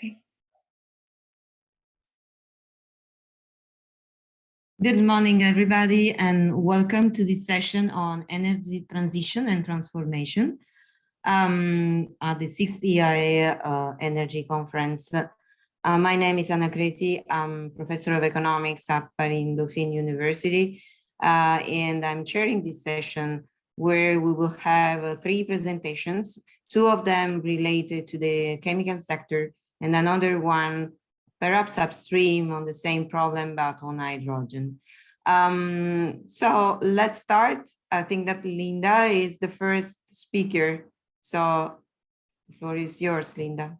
Okay. Good morning, everybody, and welcome to this session on energy transition and transformation at the 6th AIEE Energy Conference. My name is Anna Creti. I'm professor of economics at Paris Dauphine University, and I'm chairing this session where we will have 3 presentations, 2 of them related to the chemical sector and another one perhaps upstream on the same problem, but on hydrogen. So let's start. I think that Linda is the first speaker. So the floor is yours, Linda.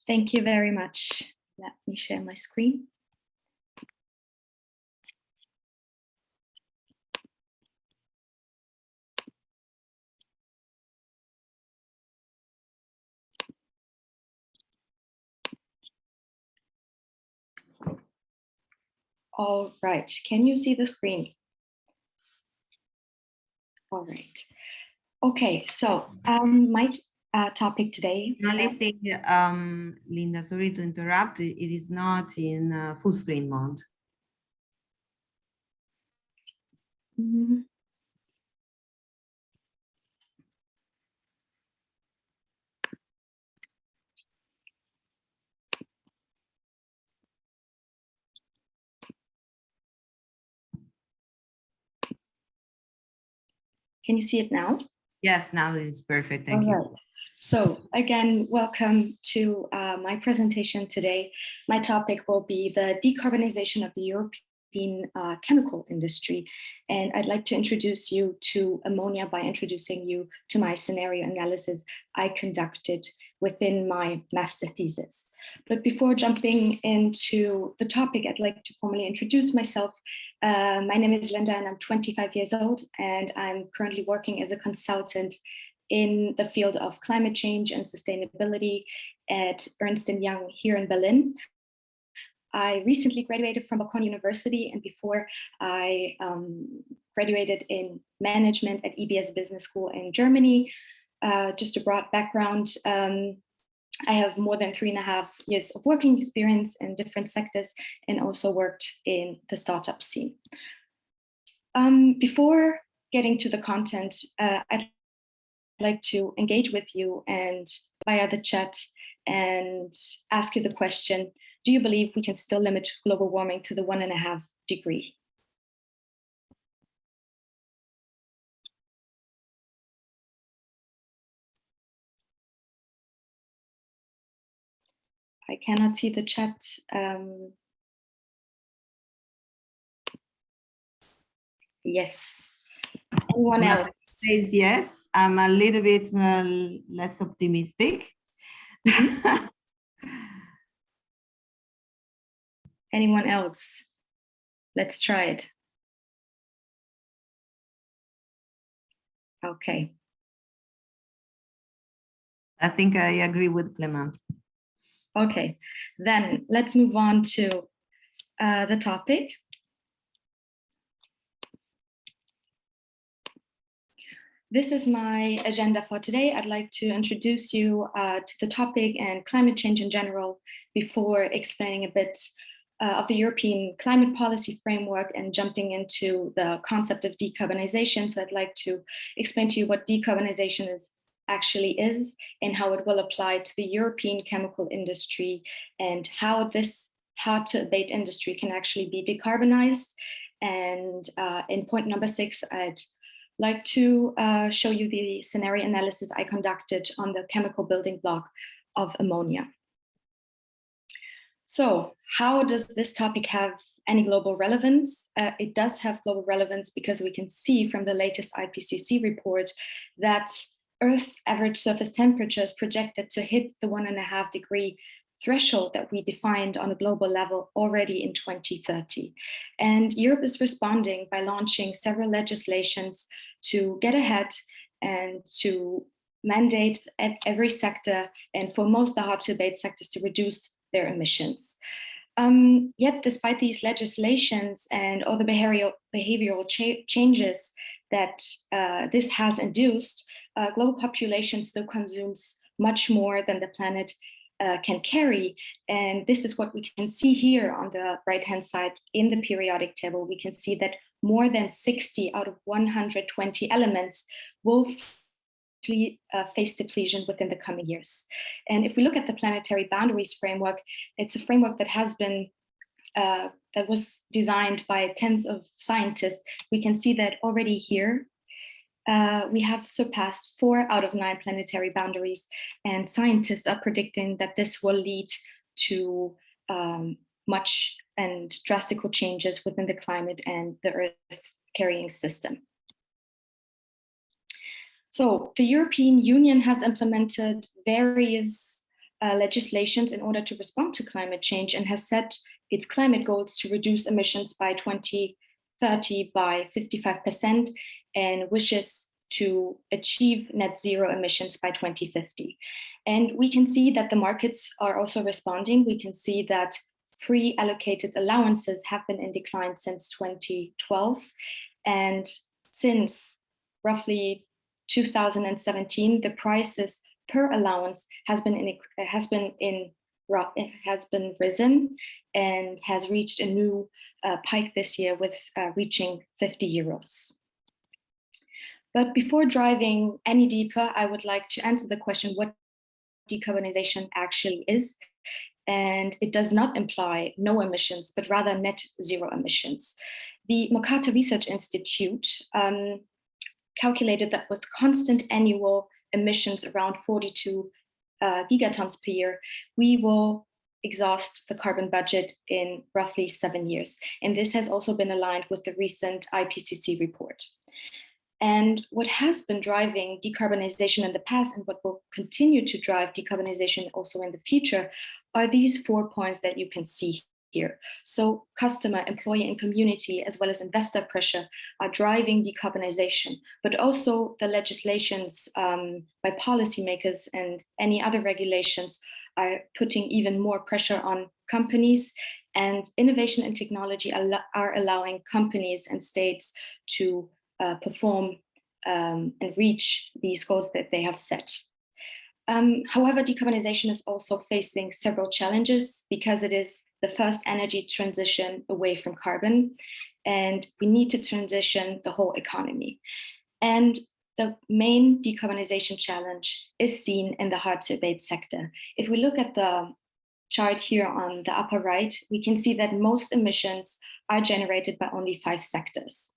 Thank you very much. Let me share my screen. All right, can you see the screen? All right. Okay, so my topic today. Linda, sorry to interrupt. It is not in full screen mode. Mm-hmm. Can you see it now? Yes, now it is perfect. Thank you. Right. So again, welcome to my presentation today. My topic will be the decarbonization of the European chemical industry. And I'd like to introduce you to ammonia by introducing you to my scenario analysis I conducted within my master thesis. But before jumping into the topic, I'd like to formally introduce myself. My name is Linda and I'm 25 years old and I'm currently working as a consultant in the field of climate change and sustainability at Ernst & Young here in Berlin. I recently graduated from Bocconi University, and before I graduated in management at EBS Business School in Germany. Just a broad background, I have more than 3.5 years of working experience in different sectors and also worked in the startup scene. Before getting to the content, I'd like to engage with you and via the chat and ask you the question, do you believe we can still limit global warming to the 1.5 degree? I cannot see the chat. Yes. Anyone else? Says yes. I'm a little bit less optimistic. Mm-hmm. Anyone else? Let's try it. Okay. I think I agree with Clement. Okay, then let's move on to the topic. This is my agenda for today. I'd like to introduce you to the topic and climate change in general before explaining a bit of the European climate policy framework and jumping into the concept of decarbonization. So I'd like to explain to you what decarbonization actually is and how it will apply to the European chemical industry and how this hard to abate industry can actually be decarbonized. And in point number 6, I'd like to show you the scenario analysis I conducted on the chemical building block of ammonia. So how does this topic have any global relevance? It does have global relevance because we can see from the latest IPCC report that Earth's average surface temperature is projected to hit the 1.5 degree threshold that we defined on a global level already in 2030. And Europe is responding by launching several legislations to get ahead and to mandate at every sector and for most of the hard to abate sectors to reduce their emissions. Yet, despite these legislations and all the behavioral changes that this has induced, global population still consumes much more than the planet can carry. And this is what we can see here on the right-hand side in the periodic table. We can see that more than 60 out of 120 elements will face depletion within the coming years. And if we look at the planetary boundaries framework, it's a framework that has been that was designed by tens of scientists. We can see that already here we have surpassed 4 out of 9 planetary boundaries, and scientists are predicting that this will lead to much and drastic changes within the climate and the Earth carrying system. So the European Union has implemented various legislations in order to respond to climate change and has set its climate goals to reduce emissions by 2030 by 55% and wishes to achieve net zero emissions by 2050. And we can see that the markets are also responding. We can see that free allocated allowances have been in decline since 2012. And since roughly 2017, the prices per allowance has been risen and has reached a new peak this year with reaching 50 euros. But before diving any deeper, I would like to answer the question what decarbonization actually is. And it does not imply no emissions, but rather net zero emissions. The Mercator Research Institute calculated that with constant annual emissions around 42 gigatons per year, we will exhaust the carbon budget in roughly 7 years. And this has also been aligned with the recent IPCC report. And what has been driving decarbonization in the past and what will continue to drive decarbonization also in the future are these 4 points that you can see here. So customer, employee, and community, as well as investor pressure are driving decarbonization, but also the legislations by policymakers and any other regulations are putting even more pressure on companies, and innovation and technology are allowing companies and states to perform and reach these goals that they have set. However, decarbonization is also facing several challenges because it is the first energy transition away from carbon, and we need to transition the whole economy. And the main decarbonization challenge is seen in the hard-to-abate sector. If we look at the chart here on the upper right, we can see that most emissions are generated by only 5 sectors.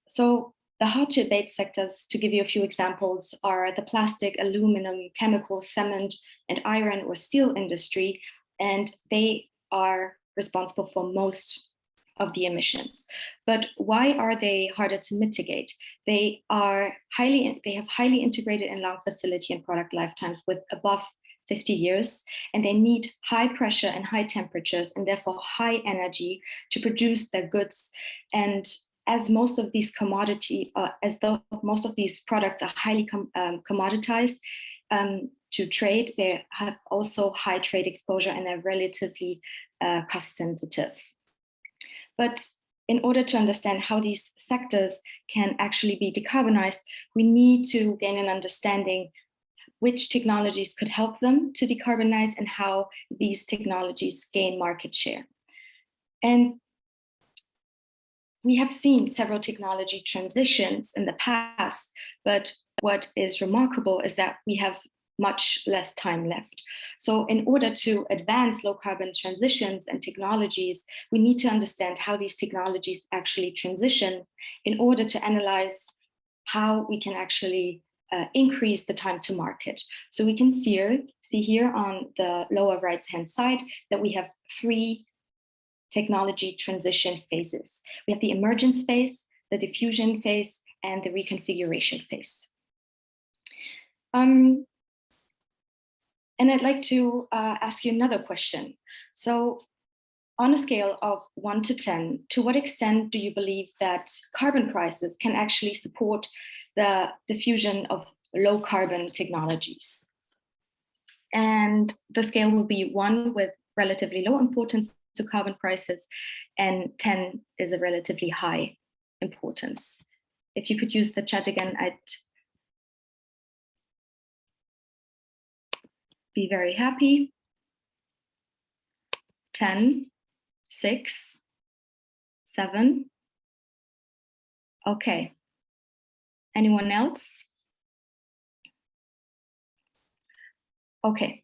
So the hard-to-abate sectors, to give you a few examples, are the plastic, aluminum, chemical, cement, and iron or steel industry, and they are responsible for most of the emissions. But why are they harder to mitigate? They have highly integrated and long facility and product lifetimes with above 50 years, and they need high pressure and high temperatures and therefore high energy to produce their goods. And as most of these most of these products are highly commoditized to trade, they have also high trade exposure and are relatively cost sensitive. But in order to understand how these sectors can actually be decarbonized, we need to gain an understanding which technologies could help them to decarbonize and how these technologies gain market share. And we have seen several technology transitions in the past, but what is remarkable is that we have much less time left. So in order to advance low carbon transitions and technologies, we need to understand how these technologies actually transition in order to analyze how we can actually increase the time to market. So we can see here on the lower right-hand side that we have 3 technology transition phases. We have the emergence phase, the diffusion phase, and the reconfiguration phase. And I'd like to ask you another question. So on a scale of 1 to 10, to what extent do you believe that carbon prices can actually support the diffusion of low carbon technologies? And the scale will be 1 with relatively low importance to carbon prices, and 10 is a relatively high importance. If you could use the chat again, I'd be very happy. 10, 6, 7. Okay. Anyone else? Okay.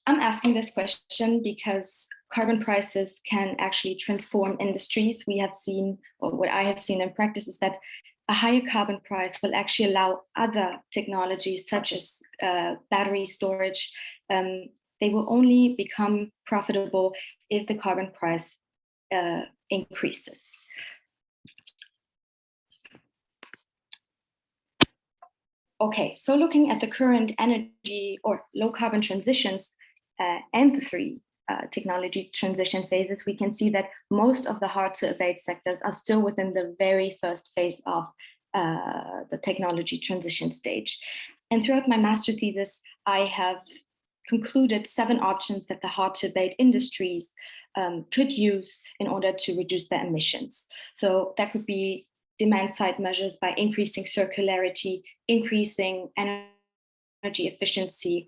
I'm asking this question because carbon prices can actually transform industries. We have seen, or what I have seen in practice, is that a higher carbon price will actually allow other technologies such as battery storage. They will only become profitable if the carbon price increases. Okay, so looking at the current energy or low carbon transitions and the three technology transition phases, we can see that most of the hard to abate sectors are still within the very first phase of the technology transition stage. And throughout my master thesis, I have concluded 7 options that the hard to abate industries could use in order to reduce their emissions. So that could be demand side measures by increasing circularity, increasing energy efficiency,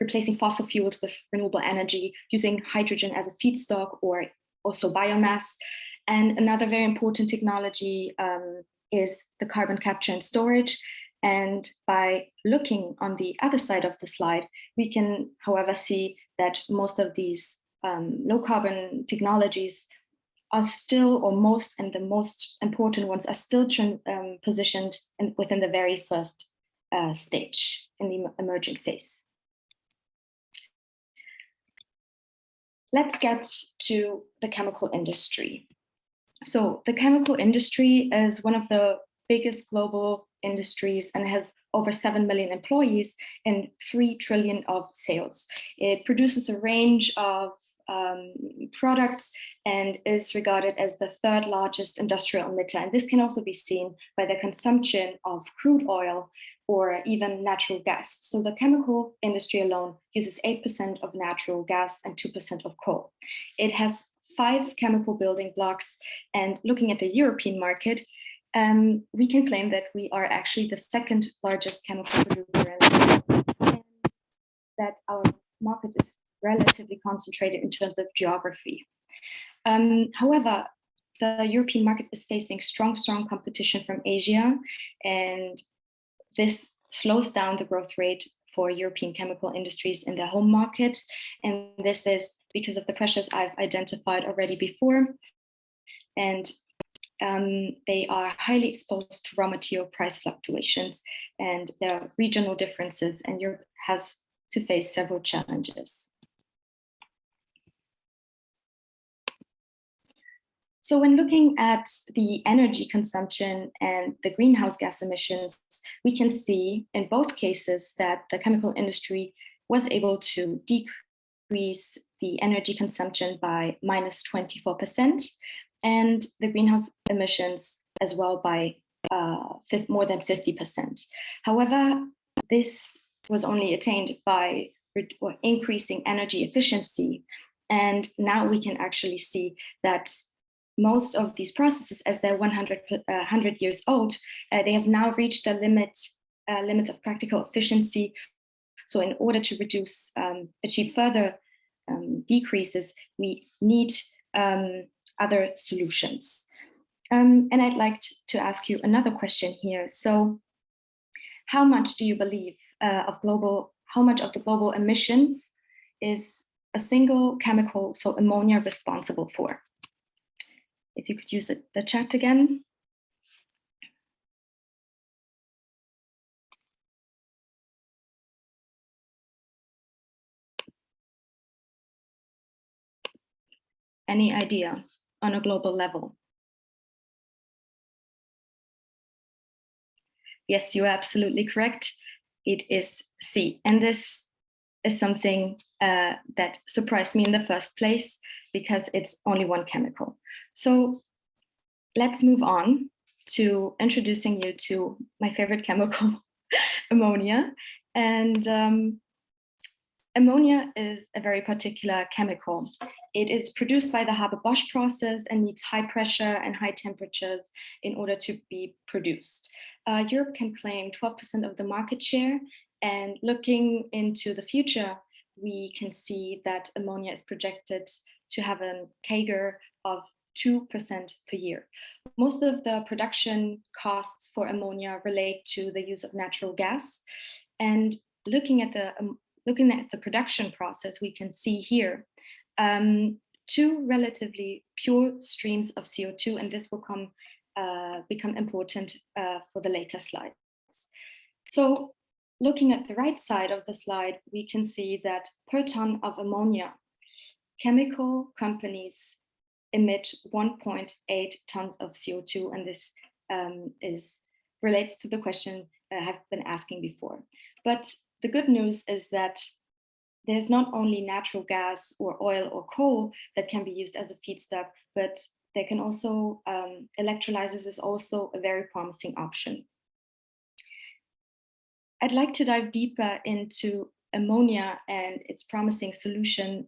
replacing fossil fuels with renewable energy, using hydrogen as a feedstock or also biomass. And another very important technology is the carbon capture and storage. And by looking on the other side of the slide, we can, however, see that most of these low carbon technologies are still, or most, and the most important ones are still positioned within the very first stage in the emerging phase. Let's get to the chemical industry. So the chemical industry is one of the biggest global industries and has over 7 million employees and 3 trillion of sales. It produces a range of products and is regarded as the 3rd largest industrial emitter. And this can also be seen by the consumption of crude oil or even natural gas. So the chemical industry alone uses 8% of natural gas and 2% of coal. It has 5 chemical building blocks. And looking at the European market, we can claim that we are actually the 2nd largest chemical producer and that our market is relatively concentrated in terms of geography. However, the European market is facing strong competition from Asia, and this slows down the growth rate for European chemical industries in their home market. And this is because of the pressures I've identified already before. And they are highly exposed to raw material price fluctuations, and there are regional differences, and Europe has to face several challenges. So when looking at the energy consumption and the greenhouse gas emissions, we can see in both cases that the chemical industry was able to decrease the energy consumption by -24%, and the greenhouse emissions as well by more than 50%. However, this was only attained by increasing energy efficiency. And now we can actually see that most of these processes, as they're 100 years old, they have now reached the limit of practical efficiency. So in order to achieve further decreases, we need other solutions. And I'd like to ask you another question here. So how much do you believe how much of the global emissions is a single chemical, so ammonia, responsible for? If you could use the chat again. Any idea on a global level? Yes, you are absolutely correct. It is C. And this is something that surprised me in the first place because it's only one chemical. So let's move on to introducing you to my favorite chemical, ammonia. And ammonia is a very particular chemical. It is produced by the Haber-Bosch process and needs high pressure and high temperatures in order to be produced. Europe can claim 12% of the market share, And looking into the future, we can see that ammonia is projected to have a CAGR of 2% per year. Most of the production costs for ammonia relate to the use of natural gas. And looking at the production process, we can see here two relatively pure streams of CO2, and this will become important for the later slides. So looking at the right side of the slide, we can see that per ton of ammonia, chemical companies emit 1.8 tons of CO2, and this relates to the question I've been asking before. But the good news is that there's not only natural gas or oil or coal that can be used as a feedstock, but they can also, electrolysis is also a very promising option. I'd like to dive deeper into ammonia and its promising solution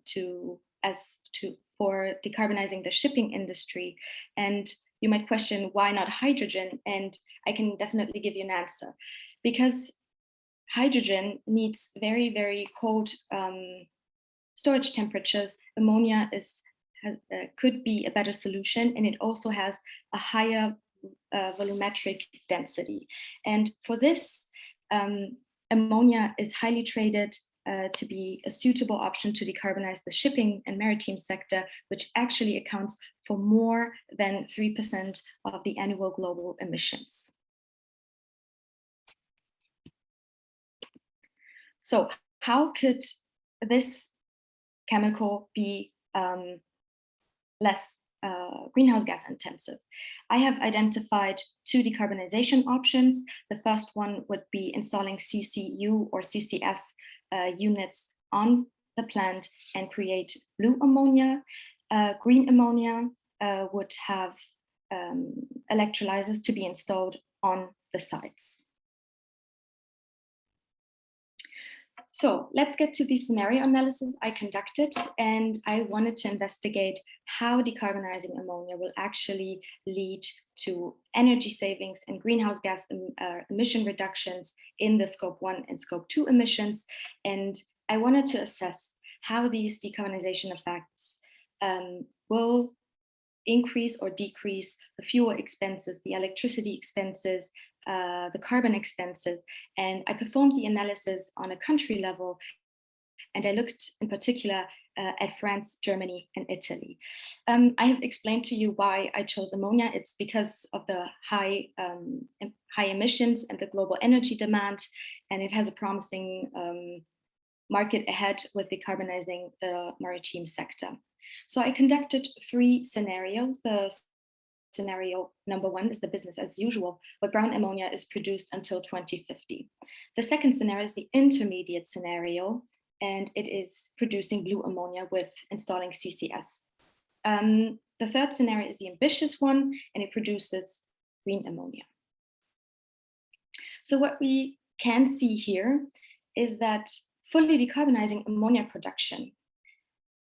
for decarbonizing the shipping industry. And you might question, why not hydrogen? And I can definitely give you an answer. Because hydrogen needs very, very cold storage temperatures. Ammonia could be a better solution, and it also has a higher volumetric density. And for this, ammonia is highly traded to be a suitable option to decarbonize the shipping and maritime sector, which actually accounts for more than 3% of the annual global emissions. So how could this chemical be less greenhouse gas intensive? I have identified two decarbonization options. The first one would be installing CCU or CCS units on the plant and create blue ammonia. Green ammonia would have electrolyzers to be installed on the sites. So let's get to the scenario analysis I conducted, and I wanted to investigate how decarbonizing ammonia will actually lead to energy savings and greenhouse gas emission reductions in the Scope 1 and Scope 2 emissions. And I wanted to assess how these decarbonization effects will increase or decrease the fuel expenses, the electricity expenses, the carbon expenses. And I performed the analysis on a country level, and I looked in particular at France, Germany, and Italy. I have explained to you why I chose ammonia. It's because of the high emissions and the global energy demand, and it has a promising market ahead with decarbonizing the maritime sector. So I conducted 3 scenarios. The scenario number 1 is the business as usual, where brown ammonia is produced until 2050. The second scenario is the intermediate scenario, and it is producing blue ammonia with installing CCS. The third scenario is the ambitious one, and it produces green ammonia. So what we can see here is that fully decarbonizing ammonia production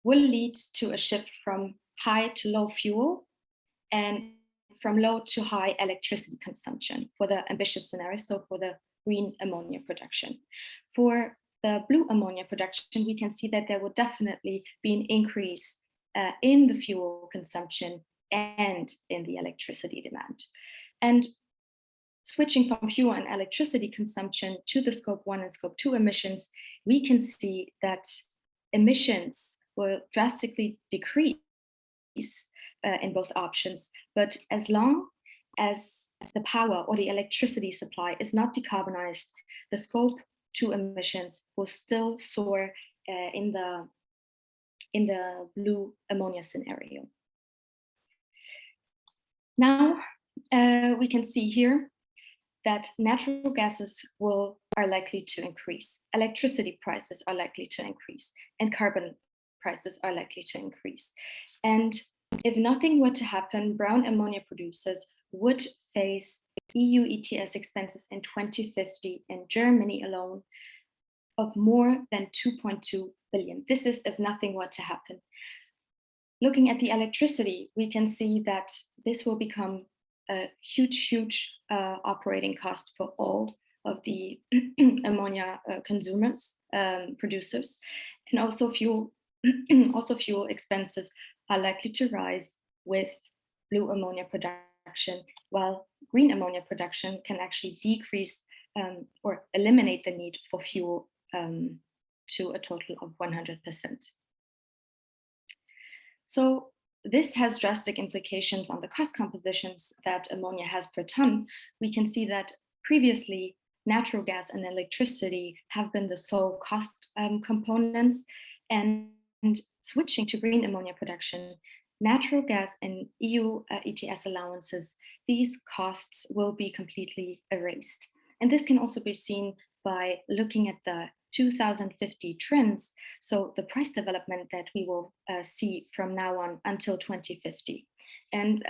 will lead to a shift from high to low fuel and from low to high electricity consumption for the ambitious scenario, so for the green ammonia production. For the blue ammonia production, we can see that there will definitely be an increase in the fuel consumption and in the electricity demand. And switching from fuel and electricity consumption to the Scope 1 and Scope 2 emissions, we can see that emissions will drastically decrease in both options. But as long as the power or the electricity supply is not decarbonized, the Scope 2 emissions will still soar in the blue ammonia scenario. Now we can see here that natural gases are likely to increase, electricity prices are likely to increase, and carbon prices are likely to increase. And if nothing were to happen, brown ammonia producers would face EU ETS expenses in 2050 in Germany alone of more than 2.2 billion. This is if nothing were to happen. Looking at the electricity, we can see that this will become a huge operating cost for all of the ammonia consumers, producers, and also fuel expenses are likely to rise with blue ammonia production, while green ammonia production can actually decrease or eliminate the need for fuel to a total of 100%. So this has drastic implications on the cost compositions that ammonia has per ton. We can see that previously natural gas and electricity have been the sole cost components, and switching to green ammonia production, natural gas and EU ETS allowances, these costs will be completely erased. And this can also be seen by looking at the 2050 trends, so the price development that we will see from now on until 2050. And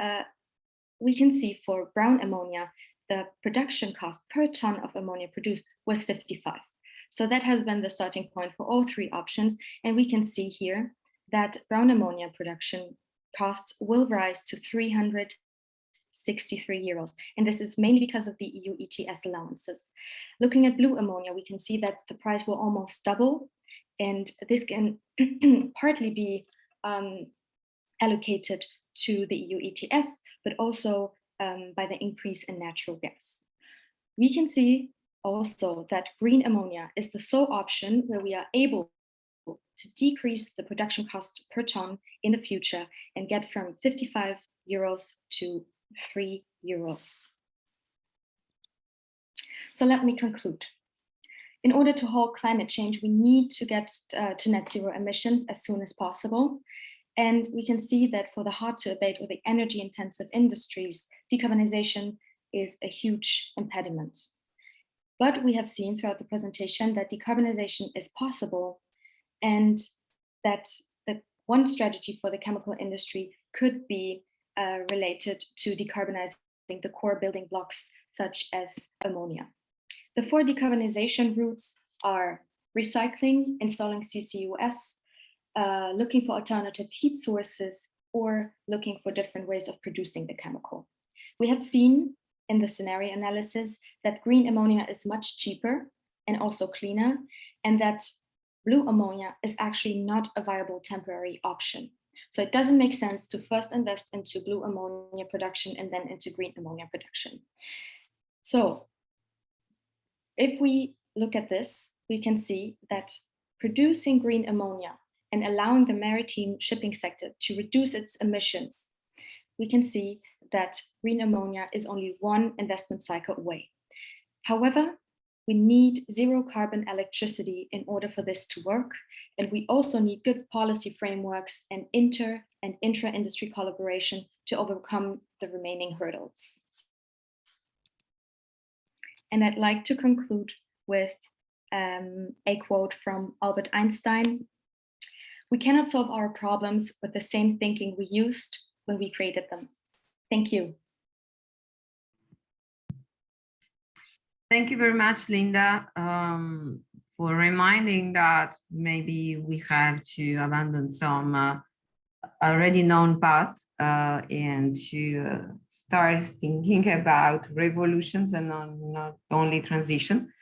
we can see for brown ammonia, the production cost per ton of ammonia produced was 55. So that has been the starting point for all three options. And we can see here that brown ammonia production costs will rise to 363 euros. And this is mainly because of the EU ETS allowances. Looking at blue ammonia, we can see that the price will almost double. And this can partly be allocated to the EU ETS, but also by the increase in natural gas. We can see also that green ammonia is the sole option where we are able to decrease the production cost per ton in the future and get from 55 euros to 3 euros. So let me conclude. In order to halt climate change, we need to get to net zero emissions as soon as possible. And we can see that for the hard to abate or the energy intensive industries, decarbonization is a huge impediment. But we have seen throughout the presentation that decarbonization is possible, and that one strategy for the chemical industry could be related to decarbonizing the core building blocks such as ammonia. The 4 decarbonization routes are recycling, installing CCUS, looking for alternative heat sources, or looking for different ways of producing the chemical. We have seen in the scenario analysis that green ammonia is much cheaper and also cleaner, and that blue ammonia is actually not a viable temporary option. So it doesn't make sense to first invest into blue ammonia production and then into green ammonia production. So if we look at this, we can see that producing green ammonia and allowing the maritime shipping sector to reduce its emissions, we can see that green ammonia is only one investment cycle away. However, we need zero carbon electricity in order for this to work. And we also need good policy frameworks and inter and intra-industry collaboration to overcome the remaining hurdles. And I'd like to conclude with a quote from Albert Einstein. We cannot solve our problems with the same thinking we used when we created them. Thank you. Thank you very much, Linda, for reminding that maybe we have to abandon some already known path and to start thinking about revolutions and not only transition.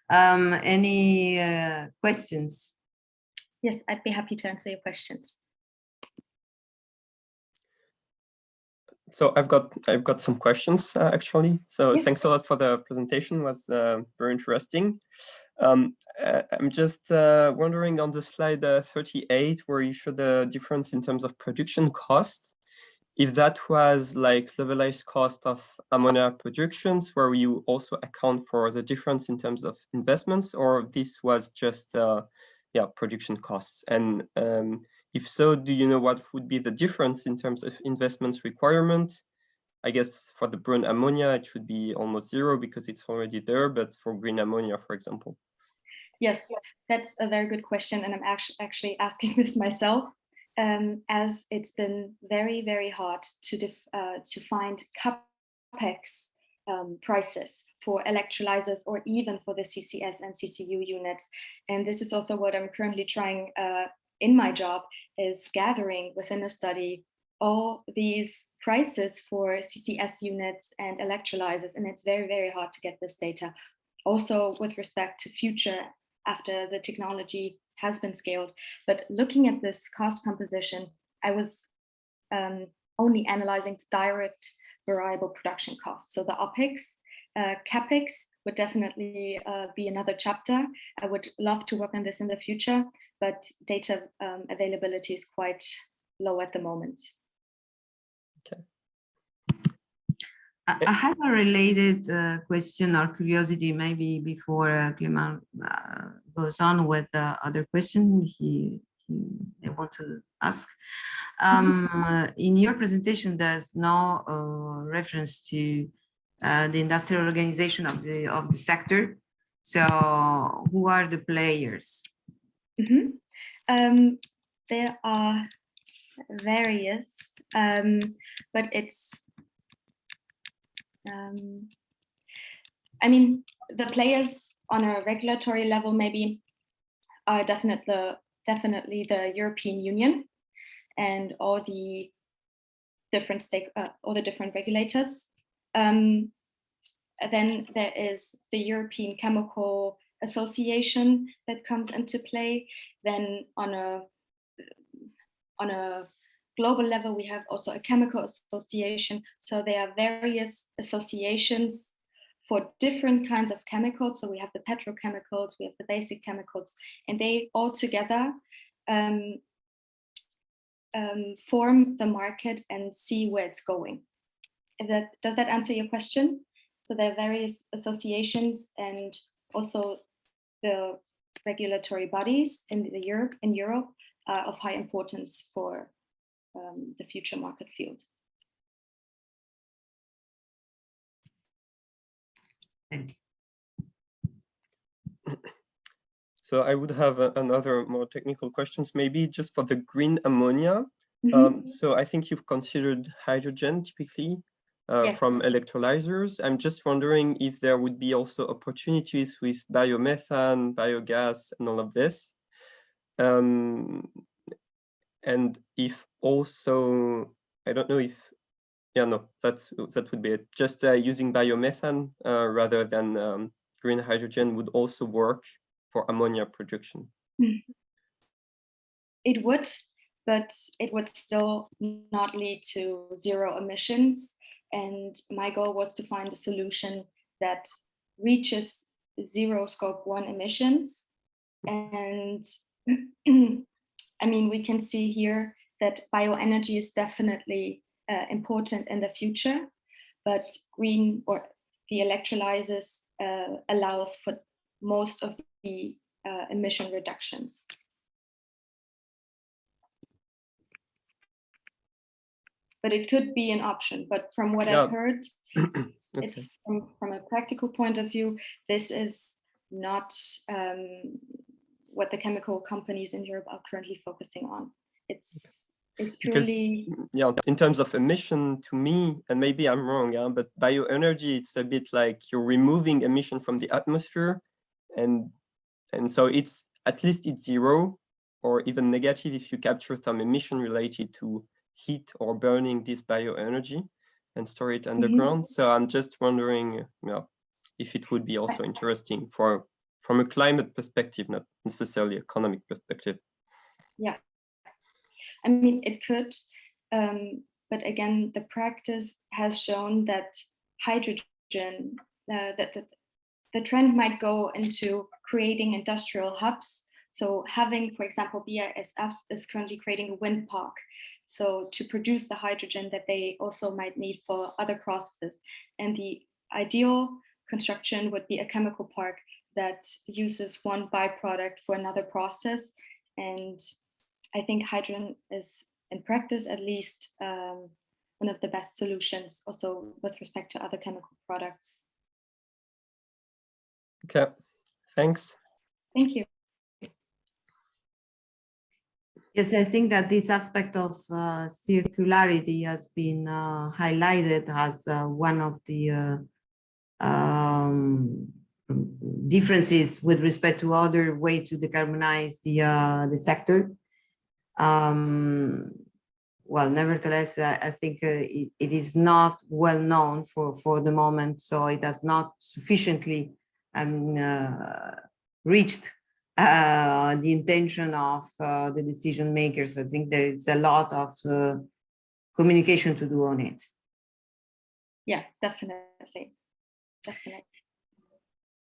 Any questions? Yes, I'd be happy to answer your questions. So I've got some questions actually. So yes. Thanks a lot for the presentation. It was very interesting. I'm just wondering on the slide 38, where you show the difference in terms of production cost, if that was like levelized cost of ammonia productions, where you also account for the difference in terms of investments, or this was just production costs. And if so, do you know what would be the difference in terms of investments requirement? I guess for the brown ammonia, it should be almost zero because it's already there, but for green ammonia, for example. Yes, that's a very good question. And I'm actually asking this myself, as it's been very, very hard to find CapEx prices for electrolyzers or even for the CCS and CCU units. And this is also what I'm currently trying in my job, is gathering within a study all these prices for CCS units and electrolyzers. And it's very, very hard to get this data. also with respect to future after the technology has been scaled. But looking at this cost composition, I was only analyzing the direct variable production costs. So the OPEX, CAPEX would definitely be another chapter. I would love to work on this in the future, but data availability is quite low at the moment. Okay. I have a related question or curiosity, maybe before Clément goes on with the other question he want to ask. In your presentation, there's no reference to the industrial organization of the sector. So, who are the players? There are various, but it's. I mean, the players on a regulatory level maybe are definitely the European Union and all the different regulators. Then there is the European Chemical Association that comes into play. Then on a global level, we have also a chemical association. So there are various associations for different kinds of chemicals. So we have the petrochemicals, we have the basic chemicals, and they all together form the market and see where it's going. Does that answer your question? So there are various associations and also the regulatory bodies in Europe are of high importance for the future market field. Thank you. So I would have another more technical questions, maybe just for the green ammonia. So I think you've considered hydrogen typically Yes. from electrolyzers. I'm just wondering if there would be also opportunities with biomethane, biogas, and all of this. And if also, I don't know if, yeah, no, that would be it. Just using biomethane rather than green hydrogen would also work for ammonia production. It would, but it would still not lead to zero emissions. And my goal was to find a solution that reaches zero scope 1 emissions. And I mean, we can see here that bioenergy is definitely important in the future, but green or the electrolyzers allows for most of the emission reductions. But it could be an option. But from what I've heard, it's from a practical point of view, this is not what the chemical companies in Europe are currently focusing on. It's purely... Because, yeah, in terms of emission, to me, and maybe I'm wrong, but bioenergy, it's a bit like you're removing emission from the atmosphere. And so it's, at least it's zero or even negative if you capture some emission related to heat or burning this bioenergy and store it underground. So I'm just wondering, if it would be also interesting from a climate perspective, not necessarily economic perspective. Yeah, I mean, it could, but again, the practice has shown that hydrogen, that the trend might go into creating industrial hubs. So having, for example, BASF is currently creating a wind park. So to produce the hydrogen that they also might need for other processes. And the ideal construction would be a chemical park that uses one byproduct for another process. And I think hydrogen is, in practice at least, one of the best solutions also with respect to other chemical products. Okay, thanks. Thank you. Yes, I think that this aspect of circularity has been highlighted as one of the differences with respect to other way to decarbonize the sector. Well, nevertheless, I think it is not well known for the moment, so it has not sufficiently reached the intention of the decision makers. I think there is a lot of communication to do on it. Yeah, definitely. Definitely.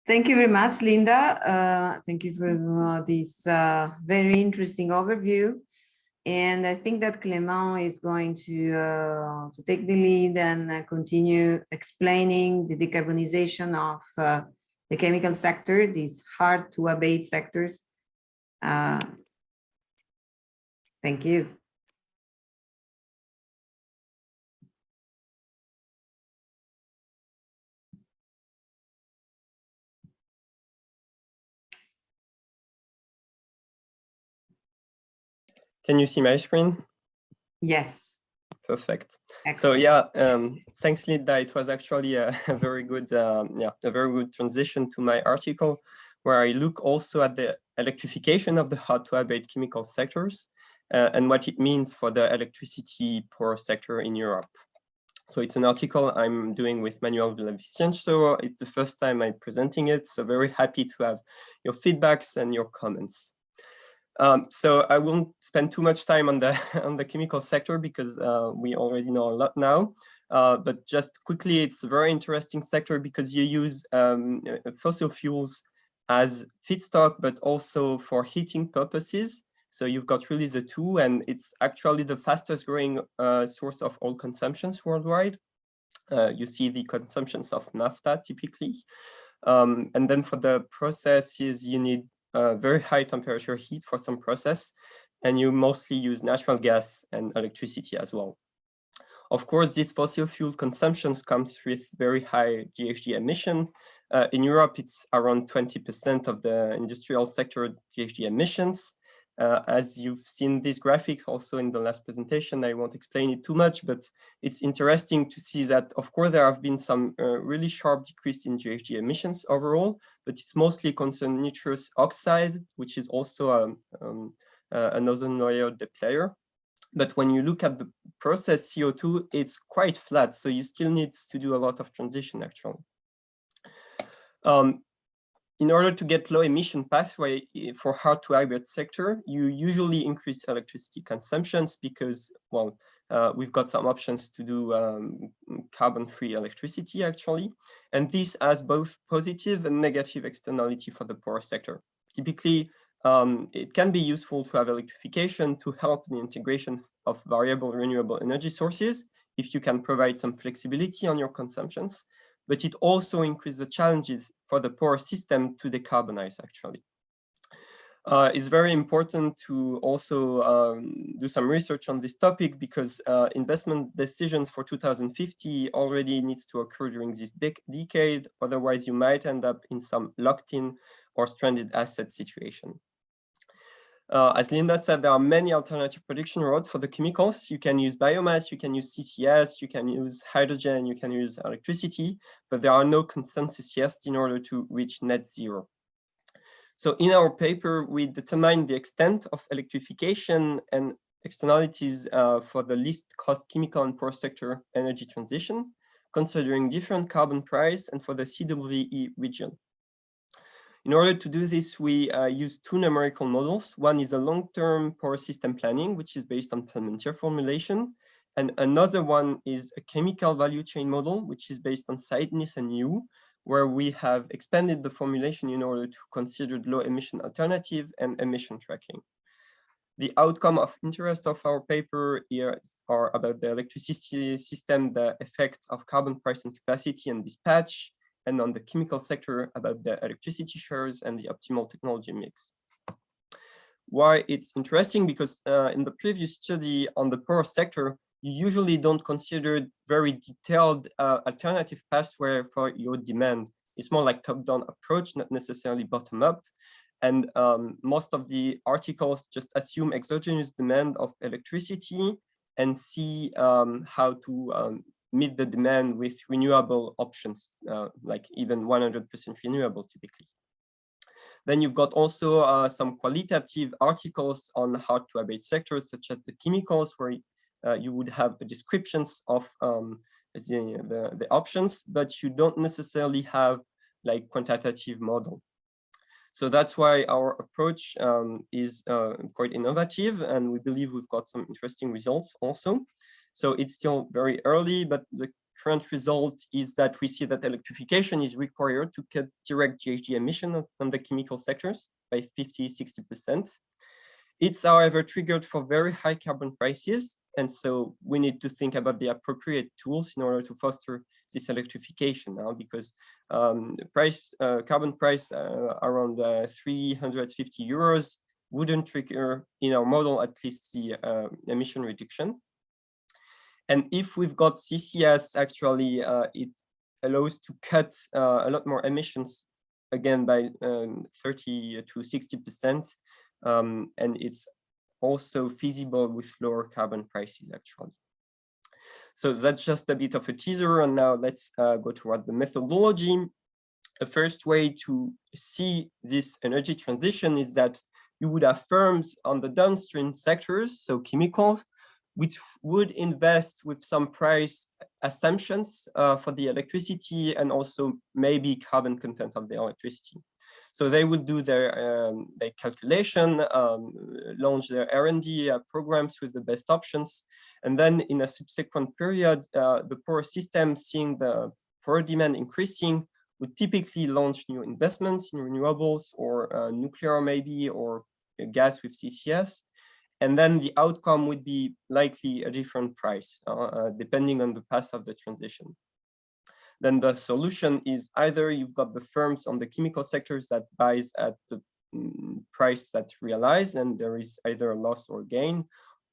Thank you very much, Linda. Thank you for this very interesting overview. And I think that Clément is going to take the lead and continue explaining the decarbonization of the chemical sector, these hard to abate sectors. Thank you. Can you see my screen? Yes. Perfect. Excellent. So yeah, thanks, Linda. It was actually a very good, a very good transition to my article, where I look also at the electrification of the hard to abate chemical sectors and what it means for the electricity poor sector in Europe. So it's an article I'm doing with Manuel Villavicencio. It's the first time I'm presenting it, so very happy to have your feedbacks and your comments. So I won't spend too much time on the on the chemical sector because we already know a lot now. But just quickly, it's a very interesting sector because you use fossil fuels as feedstock, but also for heating purposes. So you've got really the two, and it's actually the fastest growing source of oil consumptions worldwide. You see the consumptions of naphtha typically. And then for the processes, you need very high temperature heat for some process, and you mostly use natural gas and electricity as well. Of course, this fossil fuel consumptions comes with very high GHG emission. In Europe, it's around 20% of the industrial sector GHG emissions. As you've seen this graphic also in the last presentation, I won't explain it too much, but it's interesting to see that, of course, there have been some really sharp decrease in GHG emissions overall, but it's mostly concerned nitrous oxide, which is also an ozone layer depleter. But when you look at the process CO2, it's quite flat, so you still need to do a lot of transition actually. In order to get low emission pathway for hard to abate sector, you usually increase electricity consumptions because, well, we've got some options to do carbon-free electricity actually. And this has both positive and negative externality for the power sector. Typically, it can be useful to have electrification to help the integration of variable renewable energy sources if you can provide some flexibility on your consumptions. But it also increases the challenges for the power system to decarbonize actually. It's very important to also do some research on this topic because investment decisions for 2050 already needs to occur during this decade. Otherwise, you might end up in some locked-in or stranded asset situation. As Linda said, there are many alternative production routes for the chemicals. You can use biomass, you can use CCS, you can use hydrogen, you can use electricity, but there are no consensus yet in order to reach net zero. So in our paper, we determined the extent of electrification and externalities for the least cost chemical and power sector energy transition, considering different carbon price and for the CWE region. In order to do this, we use two numerical models. One is a long-term power system planning, which is based on Parmentier formulation. And another one is a chemical value chain model, which is based on Seidnis and Yu, where we have expanded the formulation in order to consider low emission alternative and emission tracking. The outcome of interest of our paper here are about the electricity system, the effect of carbon price and capacity and dispatch, and on the chemical sector about the electricity shares and the optimal technology mix. Why it's interesting? Because in the previous study on the power sector, you usually don't consider very detailed alternative pathway for your demand. It's more like top-down approach, not necessarily bottom-up. And most of the articles just assume exogenous demand of electricity and see how to meet the demand with renewable options, like even 100% renewable typically. Then you've got also some qualitative articles on hard to abate sectors, such as the chemicals, where you would have descriptions of the options, but you don't necessarily have like quantitative model. So that's why our approach is quite innovative, and we believe we've got some interesting results also. So it's still very early, but the current result is that we see that electrification is required to cut direct GHG emissions on the chemical sectors by 50–60%. It's, however, triggered for very high carbon prices, and so we need to think about the appropriate tools in order to foster this electrification now, because carbon price around 350 euros wouldn't trigger in our model at least the emission reduction. And if we've got CCS, actually it allows to cut a lot more emissions, again by 30–60%, and it's also feasible with lower carbon prices actually. So that's just a bit of a teaser, and now let's go toward the methodology. The first way to see this energy transition is that you would have firms on the downstream sectors, so chemicals, which would invest with some price assumptions for the electricity and also maybe carbon content of the electricity. So they will do their calculation, launch their R&D programs with the best options. And then in a subsequent period, the power system, seeing the power demand increasing, would typically launch new investments in renewables or nuclear maybe, or gas with CCS. And then the outcome would be likely a different price, depending on the path of the transition. Then the solution is either you've got the firms on the chemical sectors that buys at the price that's realized, and there is either a loss or gain,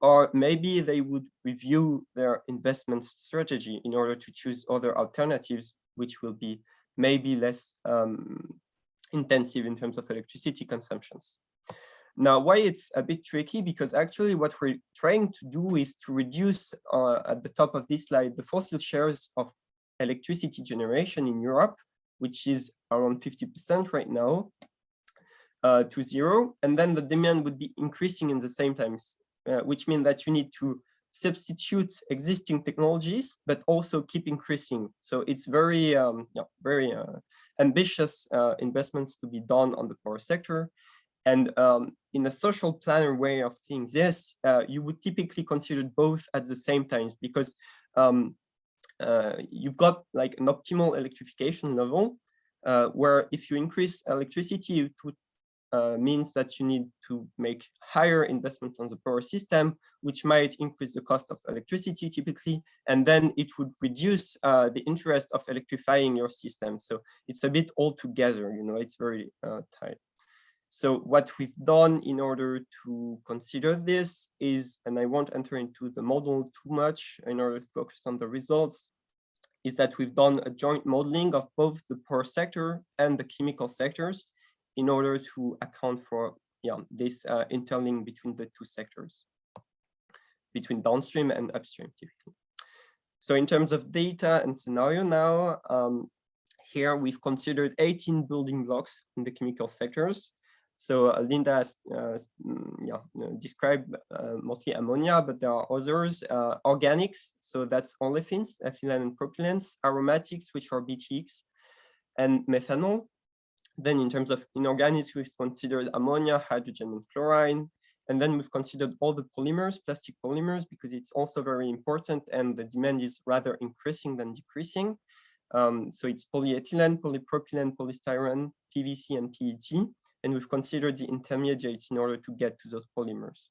or maybe they would review their investment strategy in order to choose other alternatives, which will be maybe less intensive in terms of electricity consumptions. Now, why it's a bit tricky, because actually what we're trying to do is to reduce at the top of this slide the fossil shares of electricity generation in Europe, which is around 50% right now, to zero, and then the demand would be increasing in the same times, which means that you need to substitute existing technologies, but also keep increasing. So it's very, very ambitious investments to be done on the power sector. And in a social planner way of things, yes, you would typically consider both at the same time, because you've got like an optimal electrification level, where if you increase electricity, it would means that you need to make higher investment on the power system, which might increase the cost of electricity typically, and then it would reduce the interest of electrifying your system. So it's a bit all together, you know, it's very tight. So what we've done in order to consider this is, and I won't enter into the model too much in order to focus on the results, is that we've done a joint modeling of both the power sector and the chemical sectors in order to account for this interlink between the two sectors, between downstream and upstream typically. So in terms of data and scenario now, here we've considered 18 building blocks in the chemical sectors. So Linda has described mostly ammonia, but there are others. Organics, so that's olefins, ethylene and propylanes, aromatics, which are BTX, and methanol. Then in terms of inorganics, we've considered ammonia, hydrogen, and chlorine. And then we've considered all the polymers, plastic polymers, because it's also very important and the demand is rather increasing than decreasing. So it's polyethylene, polypropylene, polystyrene, PVC, and PET. And we've considered the intermediates in order to get to those polymers.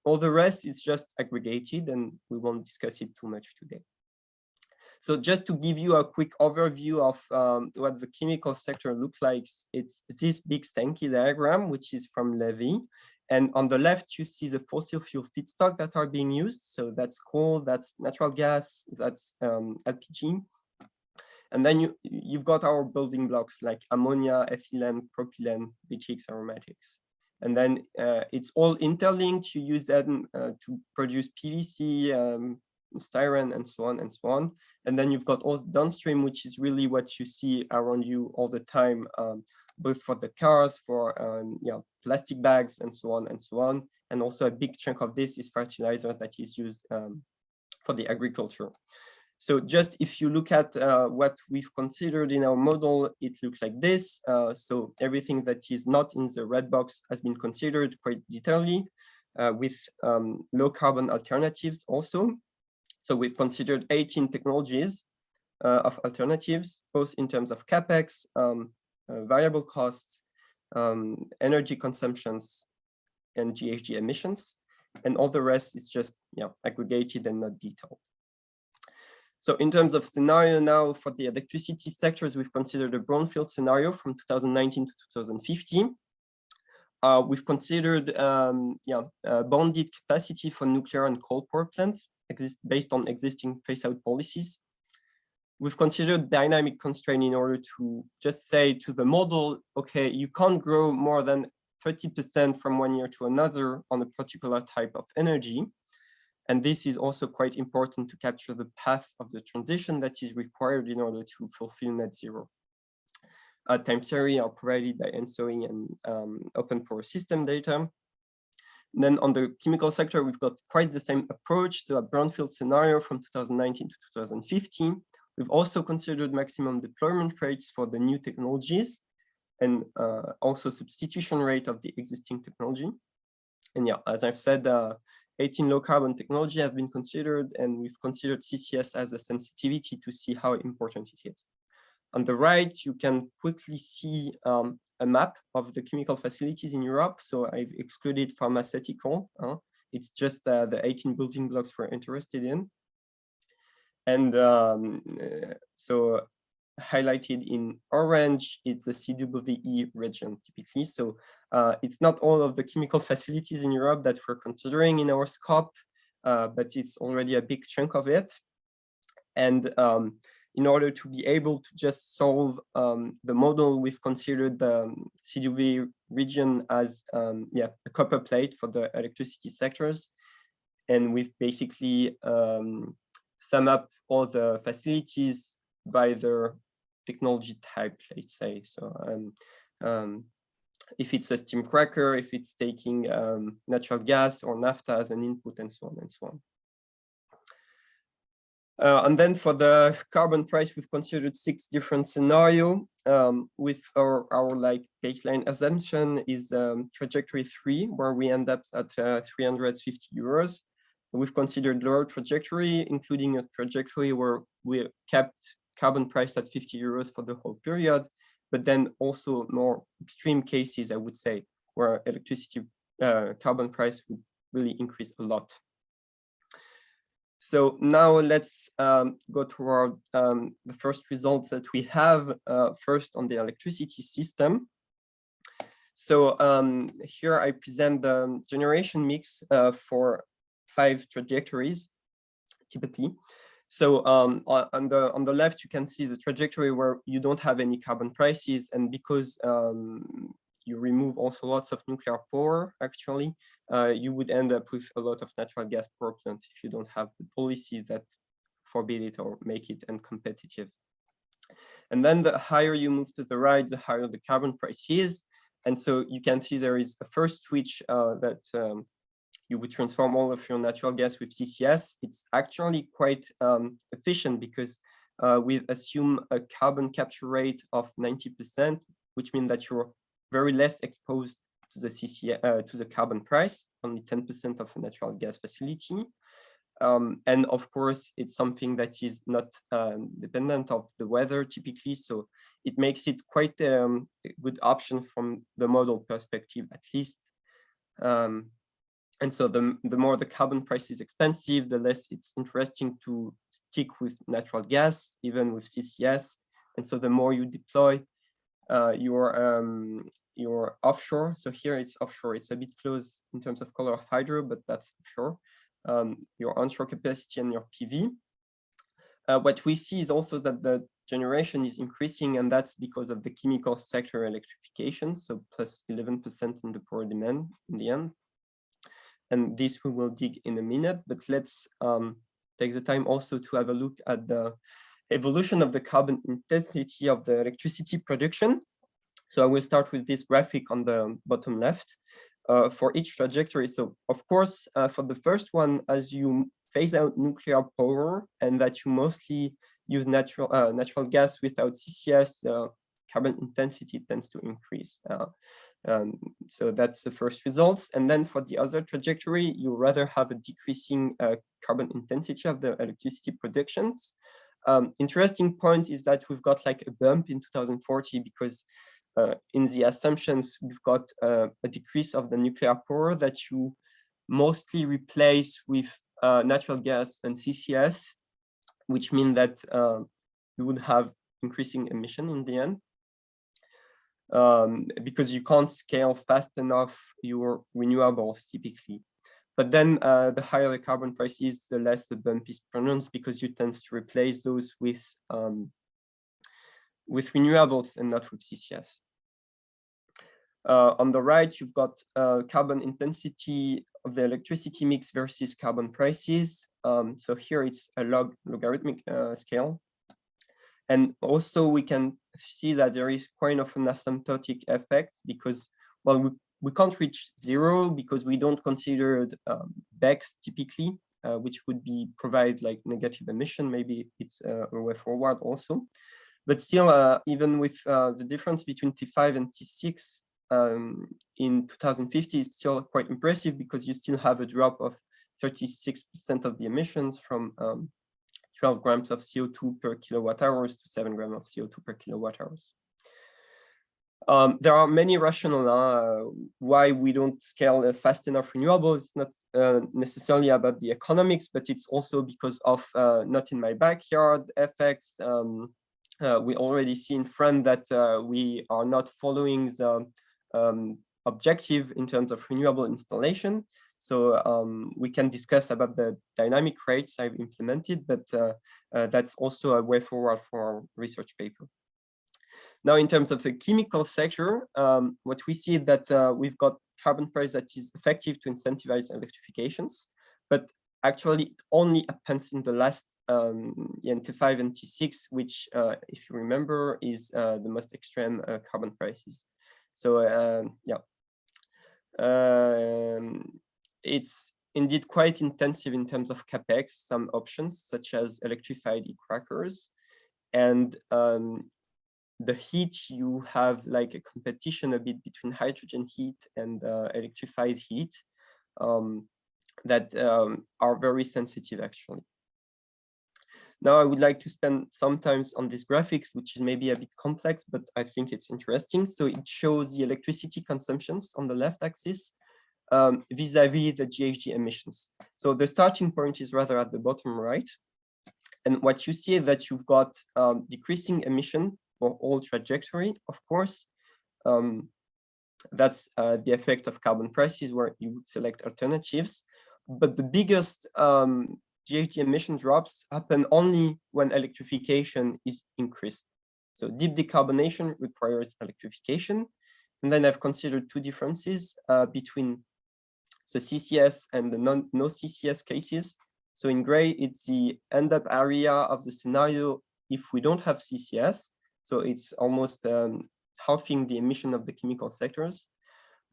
All the rest is just aggregated, and we won't discuss it too much today. So just to give you a quick overview of what the chemical sector looks like, it's this big stanky diagram, which is from Levy. And on the left, you see the fossil fuel feedstock that are being used. So that's coal, that's natural gas, that's LPG. And then you've got our building blocks like ammonia, ethylene, propylene, BTX, aromatics. And then it's all interlinked. You use them to produce PVC, styrene, and so on and so on. And then you've got all downstream, which is really what you see around you all the time, both for the cars, for plastic bags, and so on and so on. And also a big chunk of this is fertilizer that is used for the agriculture. So just if you look at what we've considered in our model, it looks like this. So everything that is not in the red box has been considered quite detailedly with low carbon alternatives also. So we've considered 18 technologies of alternatives, both in terms of capex, variable costs, energy consumptions, and GHG emissions, and all the rest is just aggregated and not detailed. So in terms of scenario now for the electricity sectors, we've considered a brownfield scenario from 2019 to 2050. We've considered bonded capacity for nuclear and coal power plants based on existing phase-out policies. We've considered dynamic constraint in order to just say to the model, okay, you can't grow more than 30% from one year to another on a particular type of energy. And this is also quite important to capture the path of the transition that is required in order to fulfill net zero. Time series are provided by ENSOE and open power system data. And then on the chemical sector, we've got quite the same approach. So a brownfield scenario from 2019 to 2015. We've also considered maximum deployment rates for the new technologies and also substitution rate of the existing technology. And yeah, as I've said, 18 low carbon technology have been considered, and we've considered CCS as a sensitivity to see how important it is. On the right, you can quickly see a map of the chemical facilities in Europe. So I've excluded pharmaceutical. It's just the 18 building blocks we're interested in. And so highlighted in orange, it's the CWE region typically. So it's not all of the chemical facilities in Europe that we're considering in our scope, but it's already a big chunk of it. And in order to be able to just solve the model, we've considered the CWE region as a copper plate for the electricity sectors. And we've basically sum up all the facilities by their technology type, let's say. So if it's a steam cracker, if it's taking natural gas or naphtha as an input, and so on and so on. And then for the carbon price, we've considered 6 different scenarios. With our like baseline assumption is trajectory 3, where we end up at 350 euros. We've considered lower trajectory, including a trajectory where we kept carbon price at 50 euros for the whole period, but then also more extreme cases, I would say, where electricity carbon price would really increase a lot. So now let's go toward the first results that we have first on the electricity system. So here I present the generation mix for 5 trajectories, typically. So on the left, you can see the trajectory where you don't have any carbon prices, and because you remove also lots of nuclear power, actually, you would end up with a lot of natural gas power plants if you don't have the policies that forbid it or make it uncompetitive. And then the higher you move to the right, the higher the carbon price is. And so you can see there is a first switch that you would transform all of your natural gas with CCS. It's actually quite efficient because we assume a carbon capture rate of 90%, which means that you're very less exposed to the to the carbon price, only 10% of a natural gas facility. And of course, it's something that is not dependent of the weather typically. So it makes it quite a good option from the model perspective, at least. And so the more the carbon price is expensive, the less it's interesting to stick with natural gas, even with CCS. And so the more you deploy your offshore. So here it's offshore. It's a bit close in terms of color of hydro, but that's offshore. Your onshore capacity and your PV. What we see is also that the generation is increasing, and that's because of the chemical sector electrification. So plus 11% in the power demand in the end. And this we will dig in a minute, but let's take the time also to have a look at the evolution of the carbon intensity of the electricity production. So I will start with this graphic on the bottom left for each trajectory. So of course, for the first one, as you phase out nuclear power and that you mostly use natural gas without CCS, carbon intensity tends to increase. So that's the first results. And then for the other trajectory, you rather have a decreasing carbon intensity of the electricity productions. Interesting point is that we've got like a bump in 2040 because in the assumptions, we've got a decrease of the nuclear power that you mostly replace with natural gas and CCS, which means that you would have increasing emission in the end. Because you can't scale fast enough your renewables typically. But then the higher the carbon price is, the less the bump is pronounced because you tend to replace those with renewables and not with CCS. On the right, you've got carbon intensity of the electricity mix versus carbon prices. So here it's a logarithmic scale. And also we can see that there is kind of an asymptotic effect because, well, we can't reach zero because we don't consider BECCS typically, which would be provide like negative emission. Maybe it's a way forward also. But still, even with the difference between T5 and T6 in 2050 is still quite impressive because you still have a drop of 36% of the emissions from 12 grams of CO2 per kilowatt hours to 7 grams of CO2 per kilowatt hours. There are many rationale why we don't scale fast enough renewable. It's not necessarily about the economics, but it's also because of not in my backyard effects. We already see in France that we are not following the objective in terms of renewable installation. So we can discuss about the dynamic rates I've implemented, but that's also a way forward for our research paper. Now, in terms of the chemical sector, what we see is that we've got carbon price that is effective to incentivize electrifications, but actually it only happens in the last T5 and T6, which, if you remember, is the most extreme carbon prices. So yeah. It's indeed quite intensive in terms of capex, some options such as electrified crackers. And the heat, you have like a competition a bit between hydrogen heat and electrified heat that are very sensitive actually. Now I would like to spend some time on this graphic, which is maybe a bit complex, but I think it's interesting. So it shows the electricity consumptions on the left axis vis-a-vis the GHG emissions. So the starting point is rather at the bottom right. And what you see is that you've got decreasing emission for all trajectory, of course. That's the effect of carbon prices where you would select alternatives. But the biggest GHG emission drops happen only when electrification is increased. So deep decarbonation requires electrification. And then I've considered two differences between the CCS and the no CCS cases. So in gray, it's the end up area of the scenario if we don't have CCS. So it's almost halving the emission of the chemical sectors.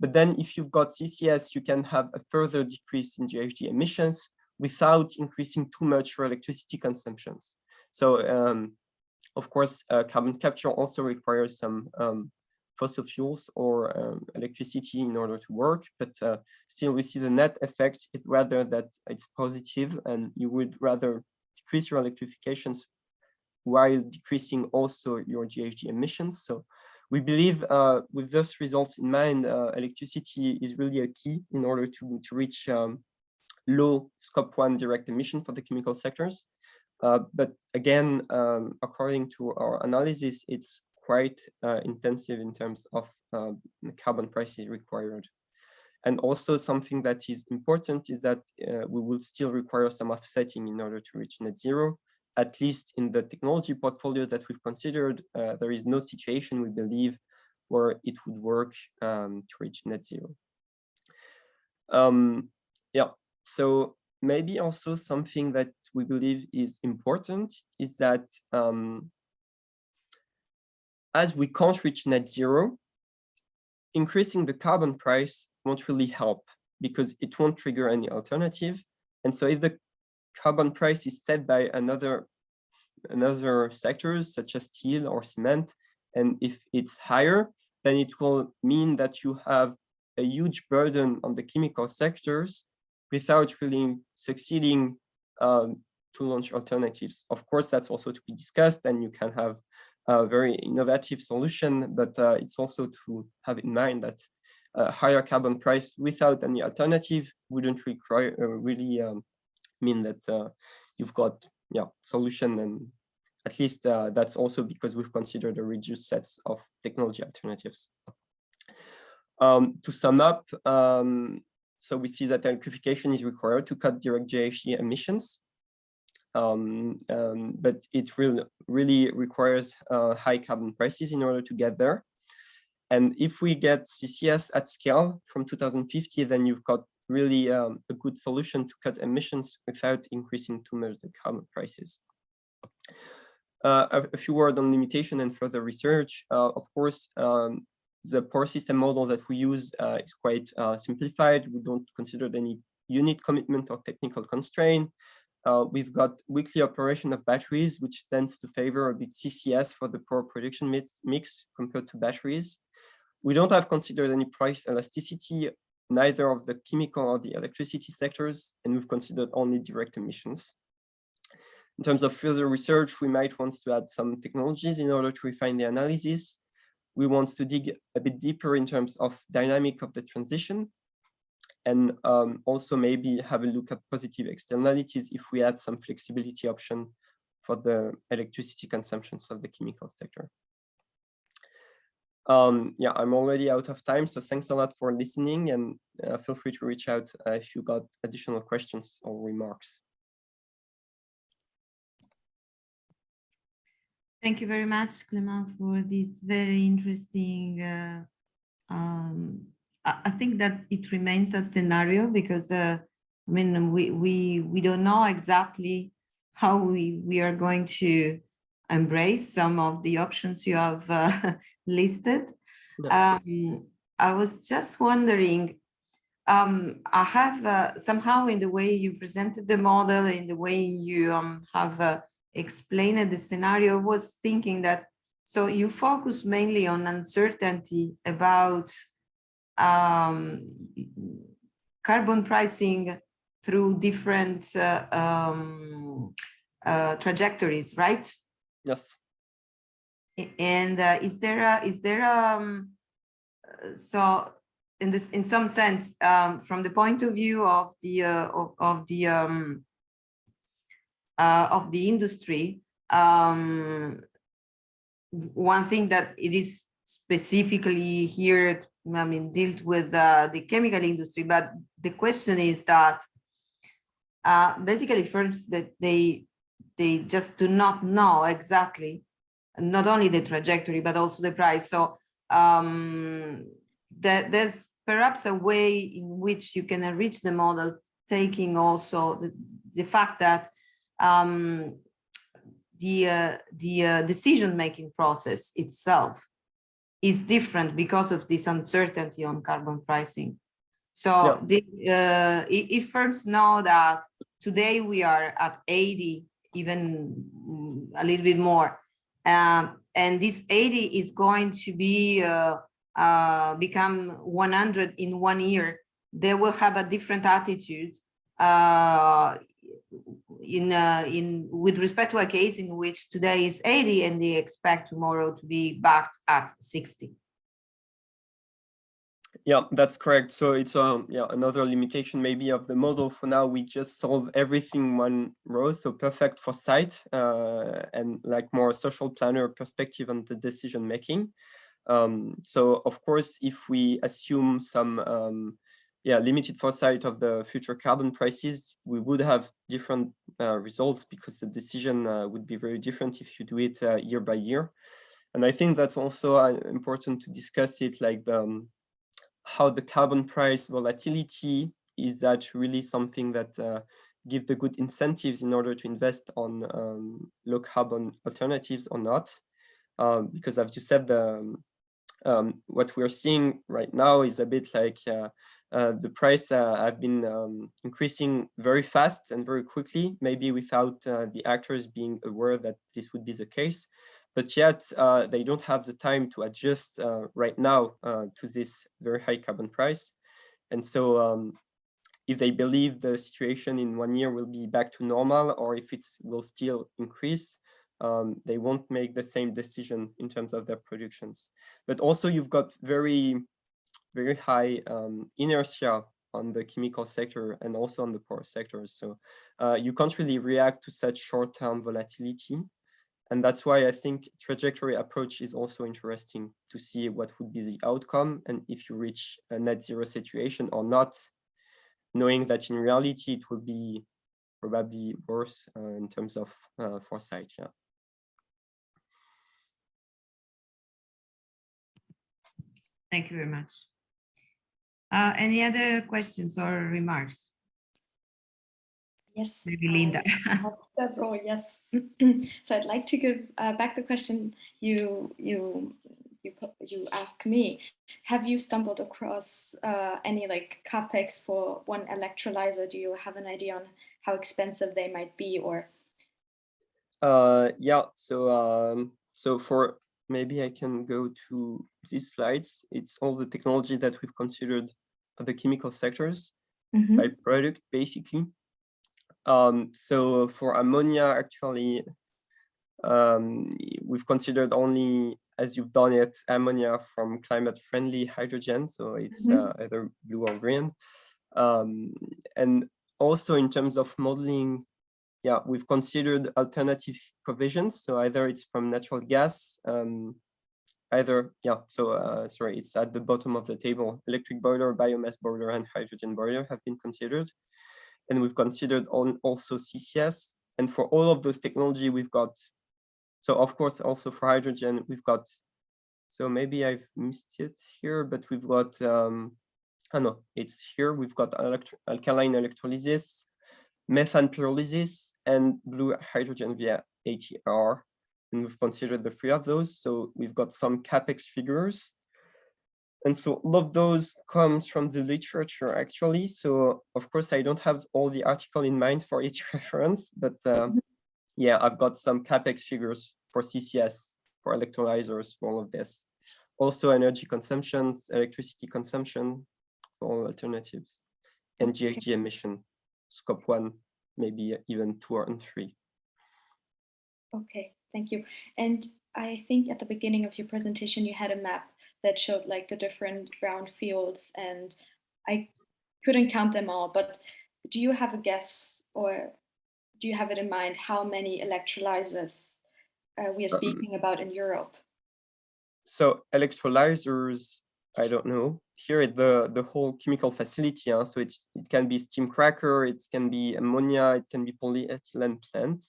But then if you've got CCS, you can have a further decrease in GHG emissions without increasing too much your electricity consumptions. So of course, carbon capture also requires some fossil fuels or electricity in order to work, but still we see the net effect is rather that it's positive and you would rather decrease your electrifications while decreasing also your GHG emissions. So we believe with those results in mind, electricity is really a key in order to reach low scope 1 direct emission for the chemical sectors. But again, according to our analysis, it's quite intensive in terms of carbon prices required. And also something that is important is that we will still require some offsetting in order to reach net zero. At least in the technology portfolio that we've considered, there is no situation we believe where it would work to reach net zero. Yeah, so maybe also something that we believe is important is that as we can't reach net zero, increasing the carbon price won't really help because it won't trigger any alternative. And so if the carbon price is set by another sectors such as steel or cement, and if it's higher, then it will mean that you have a huge burden on the chemical sectors without really succeeding to launch alternatives. Of course, that's also to be discussed, and you can have a very innovative solution, but it's also to have in mind that a higher carbon price without any alternative wouldn't require really mean that you've got solution, and at least that's also because we've considered a reduced sets of technology alternatives. To sum up, so we see that electrification is required to cut direct GHG emissions, but it really requires high carbon prices in order to get there. And if we get CCS at scale from 2050, then you've got really a good solution to cut emissions without increasing too much the carbon prices. A few words on limitation and further research. Of course, the power system model that we use is quite simplified. We don't consider any unit commitment or technical constraint. We've got weekly operation of batteries, which tends to favor a bit CCS for the power production mix compared to batteries. We don't have considered any price elasticity, neither of the chemical or the electricity sectors, and we've considered only direct emissions. In terms of further research, we might want to add some technologies in order to refine the analysis. We want to dig a bit deeper in terms of dynamic of the transition, and also maybe have a look at positive externalities if we add some flexibility option for the electricity consumptions of the chemical sector. Yeah, I'm already out of time, so thanks a lot for listening, and feel free to reach out if you got additional questions or remarks. Thank you very much, Clément, for this very interesting. I think that it remains a scenario because I mean we don't know exactly how we are going to embrace some of the options you have listed. Yeah. I was just wondering, I have somehow in the way you presented the model, in the way you have explained the scenario, was thinking that, so you focus mainly on uncertainty about carbon pricing through different trajectories, right? Yes. And is there so in some sense, from the point of view of the industry, one thing that it is specifically here, I mean, dealt with the chemical industry, but the question is that basically firms that they just do not know exactly, not only the trajectory, but also the price. So there's perhaps a way in which you can enrich the model, taking also the fact that the decision-making process itself is different because of this uncertainty on carbon pricing. So yeah. If firms know that today we are at 80, even a little bit more, and this 80 is going to be become 100 in 1 year, they will have a different attitude with respect to a case in which today is 80 and they expect tomorrow to be back at 60. Yeah, that's correct. So it's another limitation maybe of the model. For now, we just solve everything in one row, so perfect for site and like more social planner perspective on the decision making. So of course, if we assume some limited foresight of the future carbon prices, we would have different results because the decision would be very different if you do it year by year. And I think that's also important to discuss it, like how the carbon price volatility is that really something that give the good incentives in order to invest on low carbon alternatives or not, because as you said, what we're seeing right now is a bit like the price have been increasing very fast and very quickly, maybe without the actors being aware that this would be the case. But yet they don't have the time to adjust right now to this very high carbon price. And so if they believe the situation in 1 year will be back to normal, or if it will still increase, they won't make the same decision in terms of their productions. But also you've got very high inertia on the chemical sector and also on the power sector. So you can't really react to such short-term volatility. And that's why I think trajectory approach is also interesting to see what would be the outcome and if you reach a net zero situation or not, knowing that in reality it will be probably worse in terms of foresight. Yeah. Thank you very much. Any other questions or remarks? Yes. Maybe Linda. I have several, yes. So I'd like to give back the question you asked me. Have you stumbled across any like capex for one electrolyzer? Do you have an idea on how expensive they might be, or? Yeah. So for maybe I can go to these slides. It's all the technology that we've considered for the chemical sectors by product, basically. So for ammonia, actually, we've considered only, as you've done it, ammonia from climate-friendly hydrogen. So it's either blue or green. And also in terms of modeling, yeah, we've considered alternative provisions. So either it's from natural gas, sorry, it's at the bottom of the table. Electric boiler, biomass boiler, and hydrogen boiler have been considered. And we've considered also CCS. And for all of those technology, we've got, so of course, also for hydrogen, we've got, so maybe I've missed it here, but we've got, oh no, it's here. We've got alkaline electrolysis, methane pyrolysis, and blue hydrogen via ATR. And we've considered the three of those. So we've got some CapEx figures. And so all of those comes from the literature, actually. So of course, I don't have all the article in mind for each reference, but yeah, I've got some CapEx figures for CCS, for electrolyzers, for all of this. Also energy consumptions, electricity consumption for all alternatives, and GHG emission, scope 1, maybe even 2 and 3. Okay, thank you. And I think at the beginning of your presentation, you had a map that showed like the different brown fields, and I couldn't count them all, but do you have a guess, or do you have it in mind how many electrolyzers we are speaking about in Europe? So electrolyzers, I don't know. Here at the whole chemical facility, so it can be steam cracker, it can be ammonia, it can be polyethylene plant.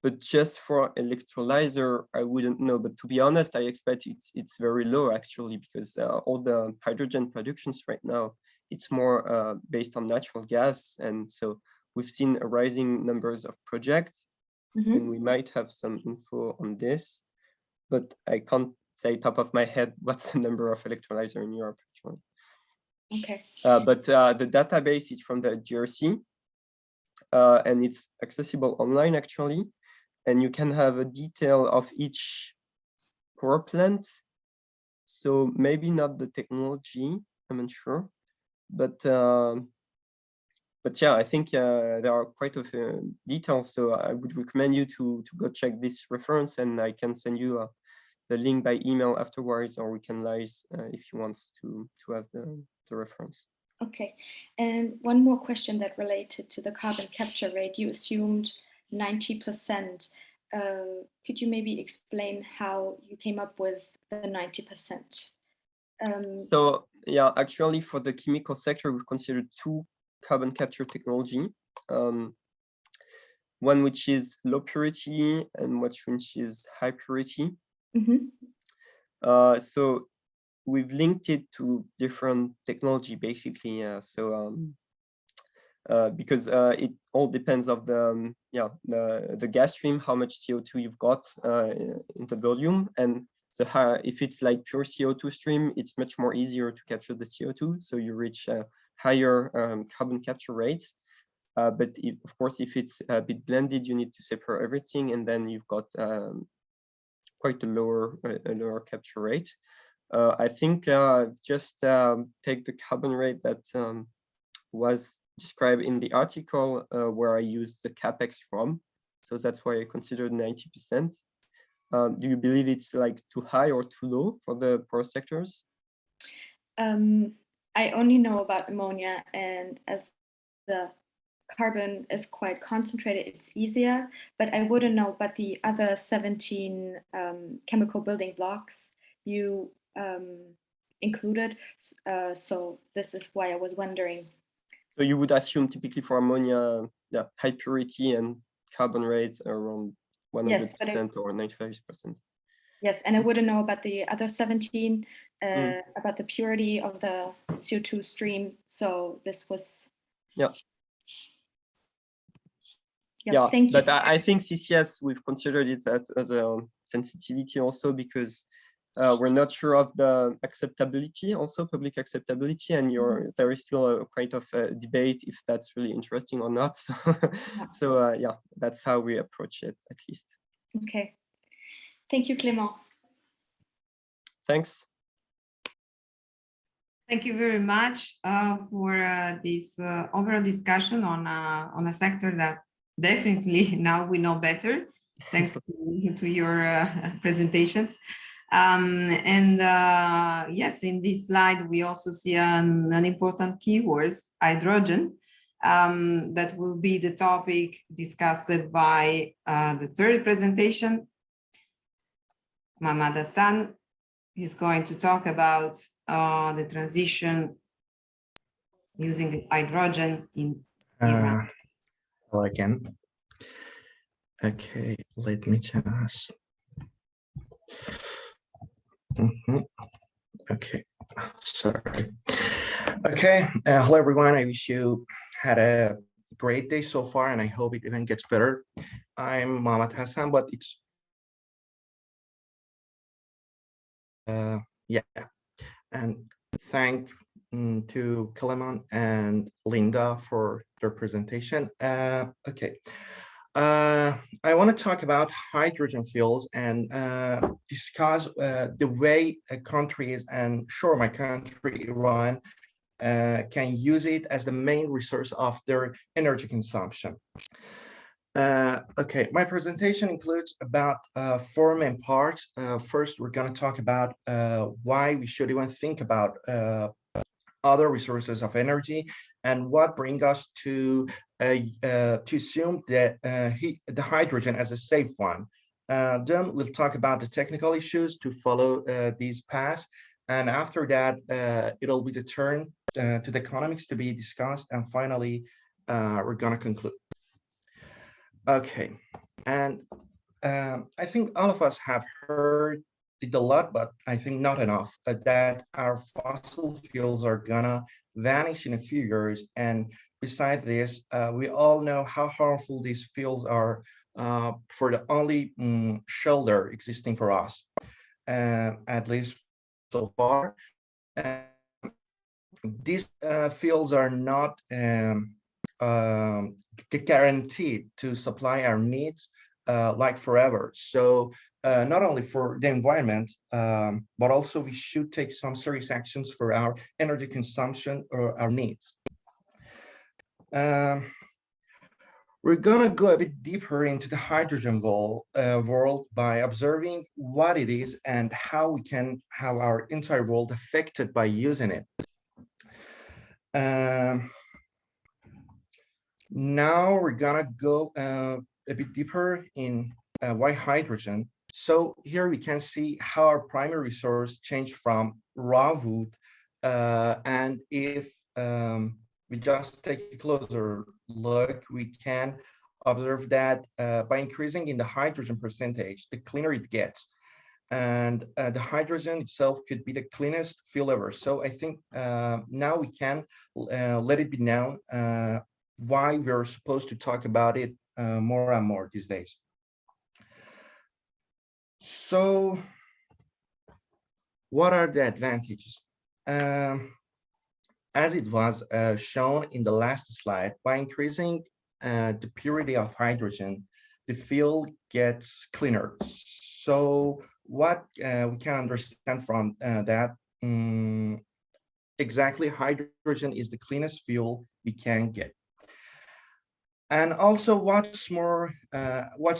But just for electrolyzer, I wouldn't know. But to be honest, I expect it's very low actually, because all the hydrogen productions right now, it's more based on natural gas. And so we've seen a rising numbers of projects, and we might have some info on this, but I can't say top of my head what's the number of electrolyzer in Europe actually. Okay. But the database is from the GRC, and it's accessible online actually. And you can have a detail of each power plant. So maybe not the technology, I'm unsure, but yeah, I think there are quite a few details. So I would recommend you to go check this reference, and I can send you the link by email afterwards, or we can liaise if you want to have the reference. Okay, and one more question that related to the carbon capture rate. You assumed 90%. Could you maybe explain how you came up with the 90%? So yeah, actually for the chemical sector, we've considered 2 carbon capture technology. One which is low purity and which is high purity. So we've linked it to different technology basically. Because it all depends of the gas stream, how much CO2 you've got in the volume, and So if it's like pure CO2 stream, it's much more easier to capture the CO2. So you reach a higher carbon capture rate. But of course, if it's a bit blended, you need to separate everything, and then you've got quite a lower capture rate. I think just take the carbon rate that was described in the article where I used the capex from. So that's why I considered 90%. Do you believe it's like too high or too low for the power sectors? I only know about ammonia, and as the carbon is quite concentrated, it's easier, but I wouldn't know about the other 17 chemical building blocks you included. So this is why I was wondering. So you would assume typically for ammonia, the high purity and carbon rates are around 100% or 95%. Yes, and I wouldn't know about the other 17, about the purity of the CO2 stream. So this was... Yeah. Yeah, thank you. But I think CCS, we've considered it as a sensitivity also because we're not sure of the acceptability, also public acceptability, and there is still a quite of a debate if that's really interesting or not. So, so yeah, that's how we approach it, at least. Okay, thank you, Clément. Thanks. Thank you very much for this overall discussion on a sector that definitely now we know better, thanks to your presentations. Yes, in this slide, we also see an important keyword, hydrogen, that will be the topic discussed by the third presentation. Mohammad Hassan is going to talk about the transition using hydrogen in Iran. Hello again. Okay, let me just. Okay, sorry. Okay, hello everyone. I wish you had a great day so far, and I hope it even gets better. I'm Mohammad Hassan, but it's yeah, and thank to Clément and Linda for their presentation. Okay. I want to talk about hydrogen fuels and discuss the way countries, and sure, my country, Iran, can use it as the main resource of their energy consumption. Okay, my presentation includes about 4 main parts. First, we're going to talk about why we should even think about other resources of energy and what brings us to assume that the hydrogen as a safe one. Then we'll talk about the technical issues to follow these paths, and after that it'll be the turn to the economics to be discussed, and finally we're going to conclude. Okay, and I think all of us have heard it a lot, but I think not enough, that our fossil fuels are gonna vanish in a few years. And besides this, we all know how harmful these fuels are for the only shelter existing for us, at least so far. These fuels are not guaranteed to supply our needs like forever. So not only for the environment, but also we should take some serious actions for our energy consumption or our needs. We're gonna go a bit deeper into the hydrogen world by observing what it is and how we can have our entire world affected by using it. Now we're gonna go a bit deeper in why hydrogen. So here we can see how our primary resource changed from raw wood, and if we just take a closer look, we can observe that by increasing in the hydrogen percentage, the cleaner it gets. And the hydrogen itself could be the cleanest fuel ever. So I think now we can let it be known why we're supposed to talk about it more and more these days. So what are the advantages? As it was shown in the last slide, by increasing the purity of hydrogen, the fuel gets cleaner. So what we can understand from that, exactly hydrogen is the cleanest fuel we can get. And also what's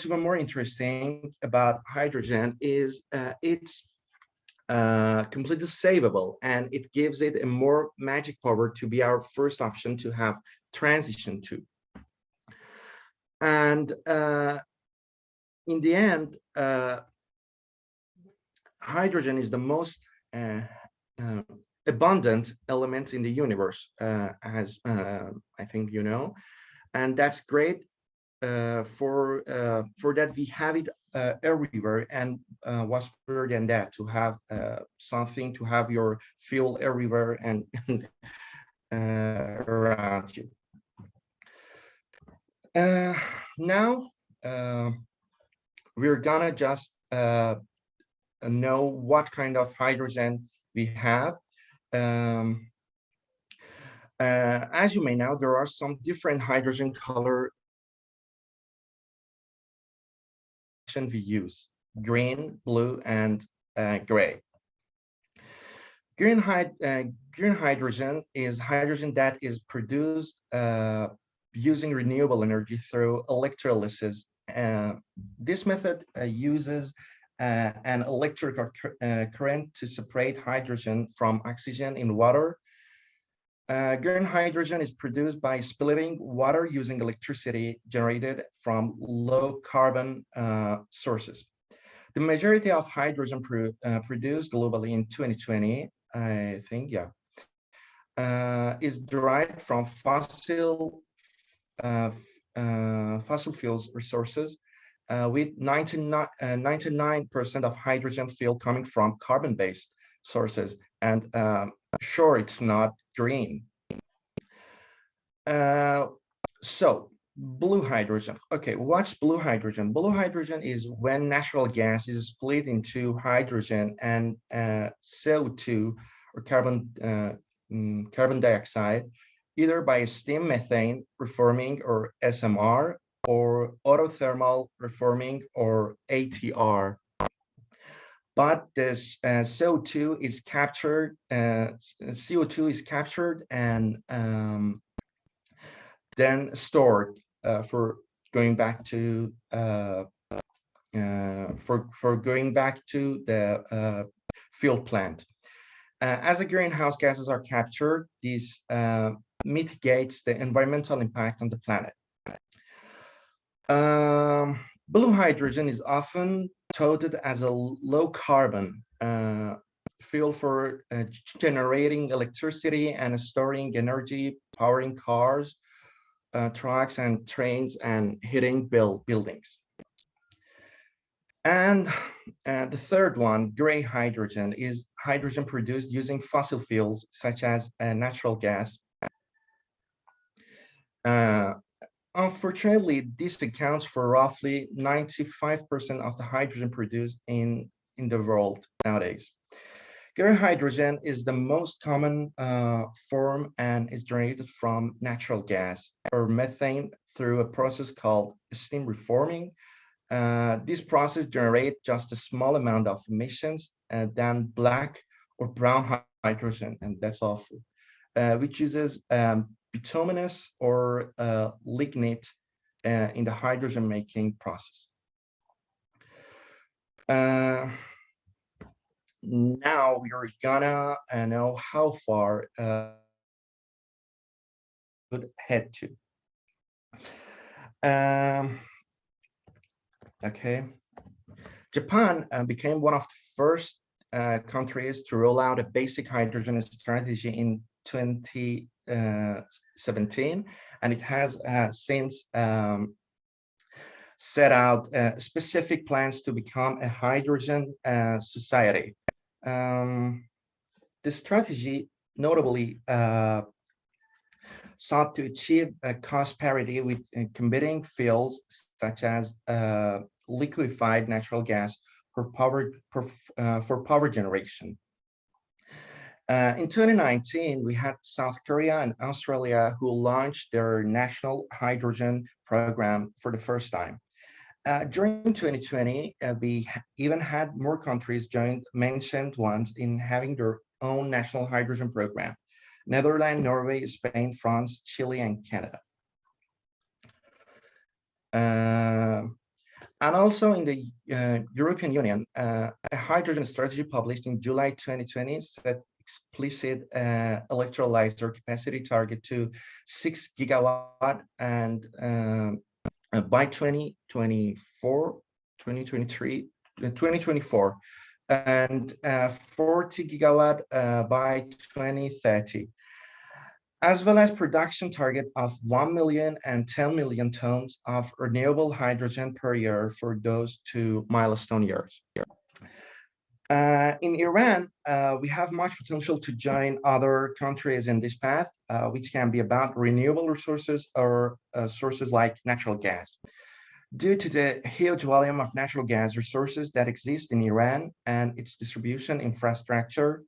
even more interesting about hydrogen is it's completely savable, and it gives it a more magic power to be our first option to have transition to. And in the end, hydrogen is the most abundant element in the universe, as I think you know, and that's great. For that, we have it everywhere, and what's better than that, to have something, to have your fuel everywhere and around you. Now we're gonna just know what kind of hydrogen we have. As you may know, there are some different hydrogen color we use: green, blue, and gray. Green hydrogen is hydrogen that is produced using renewable energy through electrolysis. This method uses an electrical current to separate hydrogen from oxygen in water. Green hydrogen is produced by splitting water using electricity generated from low carbon sources. The majority of hydrogen produced globally in 2020, I think, is derived from fossil fuels resources, with 99% of hydrogen fuel coming from carbon-based sources. And sure, it's not green. So blue hydrogen. Okay, what's blue hydrogen? Blue hydrogen is when natural gas is split into hydrogen and CO2, or carbon dioxide, either by steam methane reforming, or SMR, or autothermal reforming, or ATR. But this CO2 is captured. CO2 is captured and then stored for going back to the field plant. As the greenhouse gases are captured, this mitigates the environmental impact on the planet. Blue hydrogen is often touted as a low carbon fuel for generating electricity and storing energy, powering cars, trucks and trains, and heating buildings. And the third one, gray hydrogen, is hydrogen produced using fossil fuels such as natural gas. Unfortunately, this accounts for roughly 95% of the hydrogen produced in the world nowadays. Gray hydrogen is the most common form and is generated from natural gas or methane through a process called steam reforming. This process generates just a small amount of emissions than black or brown hydrogen, and that's awful, which uses bituminous or lignite in the hydrogen making process. Now we are gonna know how far would head to. Okay, Japan became one of the first countries to roll out a basic hydrogen strategy in 2017, and it has since set out specific plans to become a hydrogen society. The strategy notably sought to achieve a cost parity with competing fuels such as liquefied natural gas for power generation. In 2019, we had South Korea and Australia who launched their national hydrogen program for the first time. During 2020, we even had more countries join mentioned ones in having their own national hydrogen program: Netherlands, Norway, Spain, France, Chile, and Canada. And also in the European Union, a hydrogen strategy published in July 2020 set explicit electrolyzer capacity target to 6 gigawatt and by 2024, 2024, and 40 gigawatt by 2030, as well as production target of 1 million and 10 million tons of renewable hydrogen per year for those 2 milestone years. In Iran, we have much potential to join other countries in this path, which can be about renewable resources or sources like natural gas. Due to the huge volume of natural gas resources that exist in Iran and its distribution infrastructure,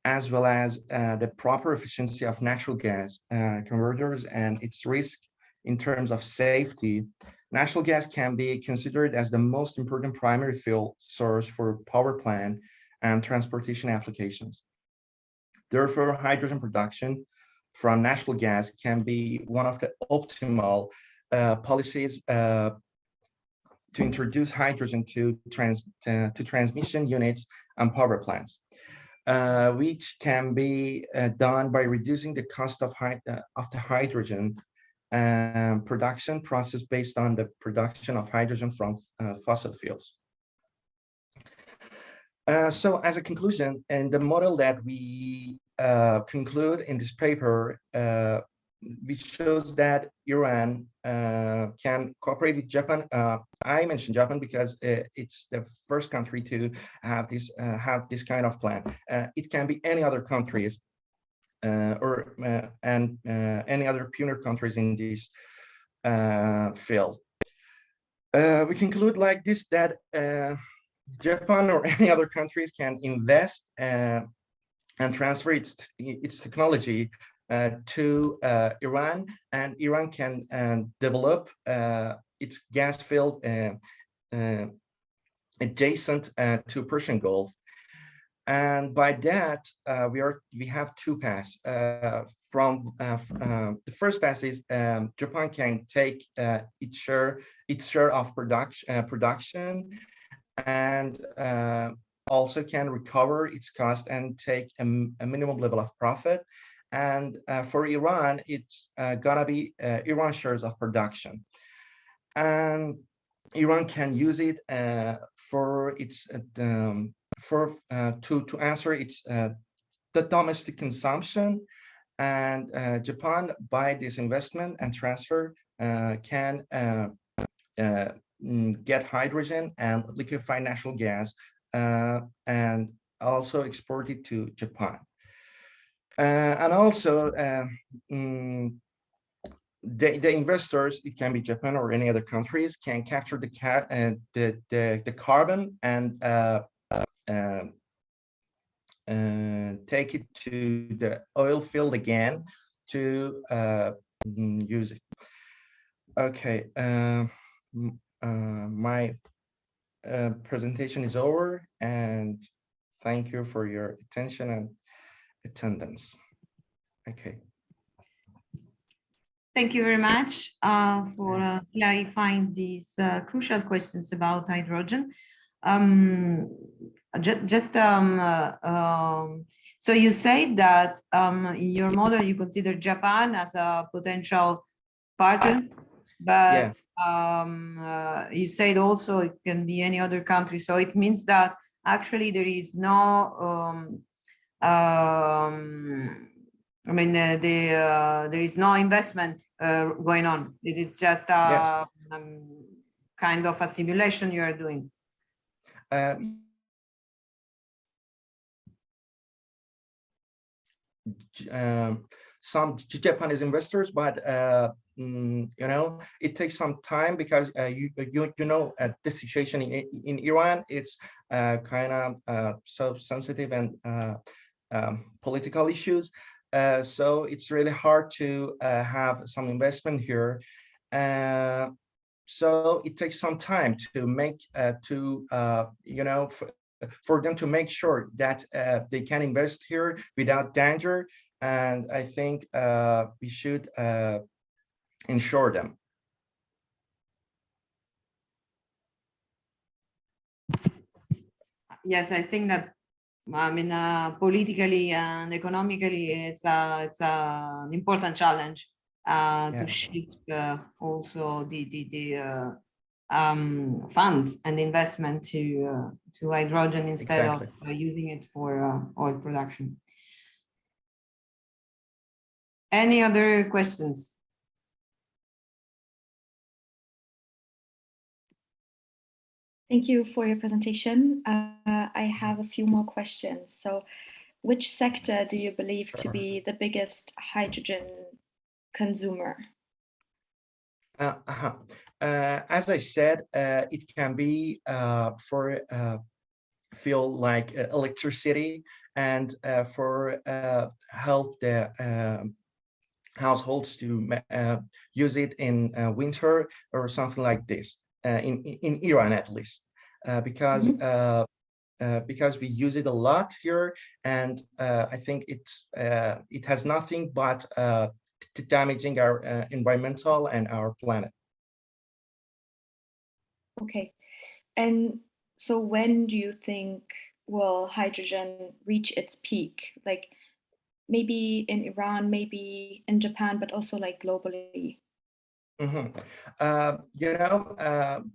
as well as the proper efficiency of natural gas converters and its risk in terms of safety, natural gas can be considered as the most important primary fuel source for power plant and transportation applications. Therefore, hydrogen production from natural gas can be one of the optimal policies to introduce hydrogen to transmission units and power plants, which can be done by reducing the cost of the hydrogen production process based on the production of hydrogen from fossil fuels. So as a conclusion, and the model that we conclude in this paper, which shows that Iran can cooperate with Japan. I mentioned Japan because it's the first country to have this kind of plan. It can be any other countries or any other pioneer countries in this field. We conclude like this that Japan or any other countries can invest and transfer its technology to Iran, and Iran can develop its gas field adjacent to Persian Gulf. And by that, we have 2 paths. The first path is Japan can take its share of production and also can recover its cost and take a minimum level of profit. And for Iran, it's gonna be Iran shares of production, and Iran can use it for its to answer its the domestic consumption. And Japan, by this investment and transfer, can get hydrogen and liquefy natural gas and also export it to Japan. And also the investors, it can be Japan or any other countries, can capture the carbon and take it to the oil field again to use it. Okay, my presentation is over, and thank you for your attention and attendance. Okay. Thank you very much for clarifying these crucial questions about hydrogen. So you say that in your model you consider Japan as a potential partner, but you said also it can be any other country. So it means that actually there is no I mean, there is no investment going on. It is just a kind of a simulation you are doing. Some Japanese investors, but you know, it takes some time because you know the situation in Iran, it's kind of so sensitive and political issues. So it's really hard to have some investment here. So it takes some time to make for them to make sure that they can invest here without danger. And I think we should ensure them. Yes, I think that, I mean, politically and economically, it's an important challenge to shift also the funds and investment to hydrogen instead of using it for oil production. Any other questions? Thank you for your presentation. I have a few more questions. So, which sector do you believe to be the biggest hydrogen consumer? As I said, it can be for fuel like electricity, and for help the households to use it in winter or something like this, in Iran at least, because we use it a lot here, and I think it has nothing but damaging our environmental and our planet. Okay, and so when do you think will hydrogen reach its peak? Like maybe in Iran, maybe in Japan, but also like globally?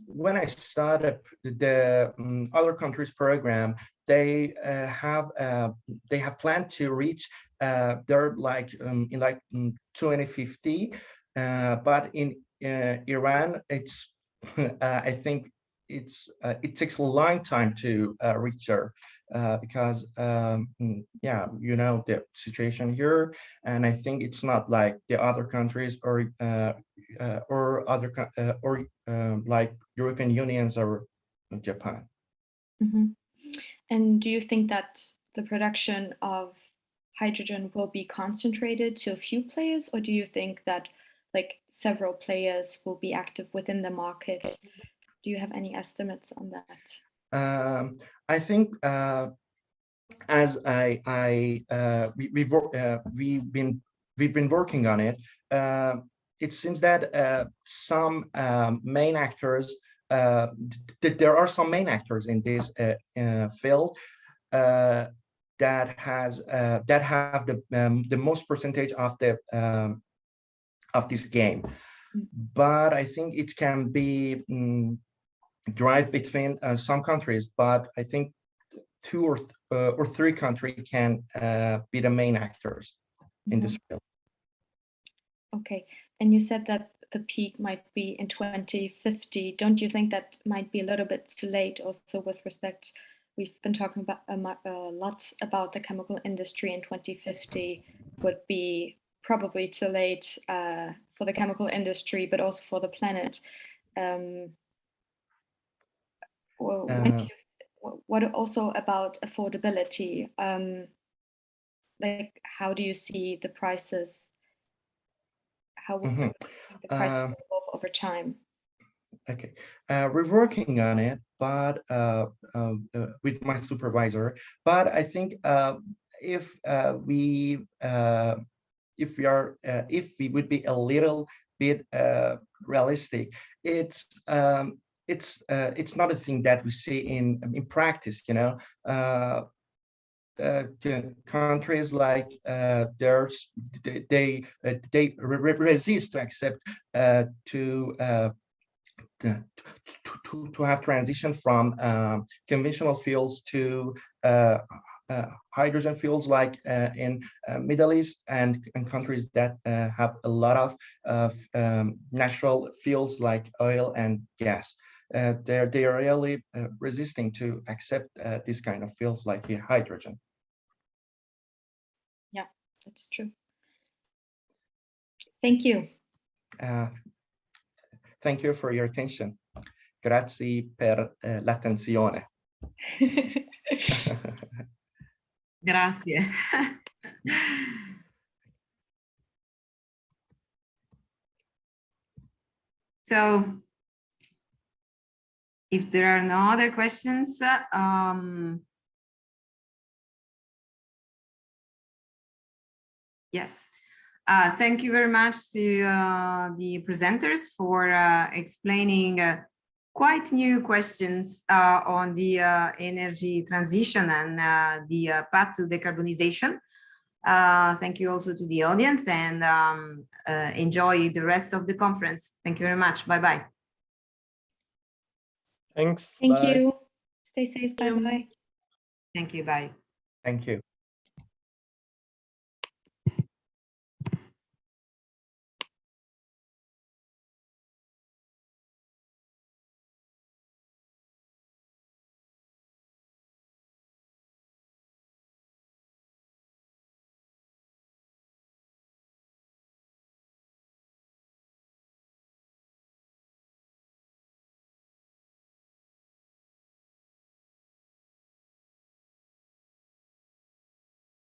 When I started the other countries program, they have planned to reach they're like in like 2050, but in Iran, it's I think it takes a long time to reach there, because the situation here, and I think it's not like the other countries or like European Unions or Japan. And do you think that the production of hydrogen will be concentrated to a few players, or do you think that like several players will be active within the market? Do you have any estimates on that? I think as we've been working on it. It seems that some main actors, there are some main actors in this field that have the most percentage of this game. But I think it can be derived between some countries, but I think 2 or 3 countries can be the main actors in this field. Okay, and you said that the peak might be in 2050. Don't you think that might be a little bit too late? Also, with respect, we've been talking about a lot about the chemical industry, and 2050 would be probably too late for the chemical industry, but also for the planet. What also about affordability? Like, how do you see the prices? How would the price evolve over time? Okay, we're working on it, but with my supervisor. But I think if we would be a little bit realistic, it's not a thing that we see in practice. Countries like they resist to accept to have transition from conventional fuels to hydrogen fuels, like in Middle East and countries that have a lot of natural fuels like oil and gas. They are really resisting to accept this kind of fuels like hydrogen. Yeah, that's true. Thank you. Thank you for your attention. Grazie per l'attenzione. Grazie. So, if there are no other questions, yes. Thank you very much to the presenters for explaining quite new questions on the energy transition and the path to decarbonization. Thank you also to the audience, and enjoy the rest of the conference. Thank you very much. Bye-bye. Thanks. Thank Bye. you. Stay safe. Bye-bye. Thank you. Bye. Thank you.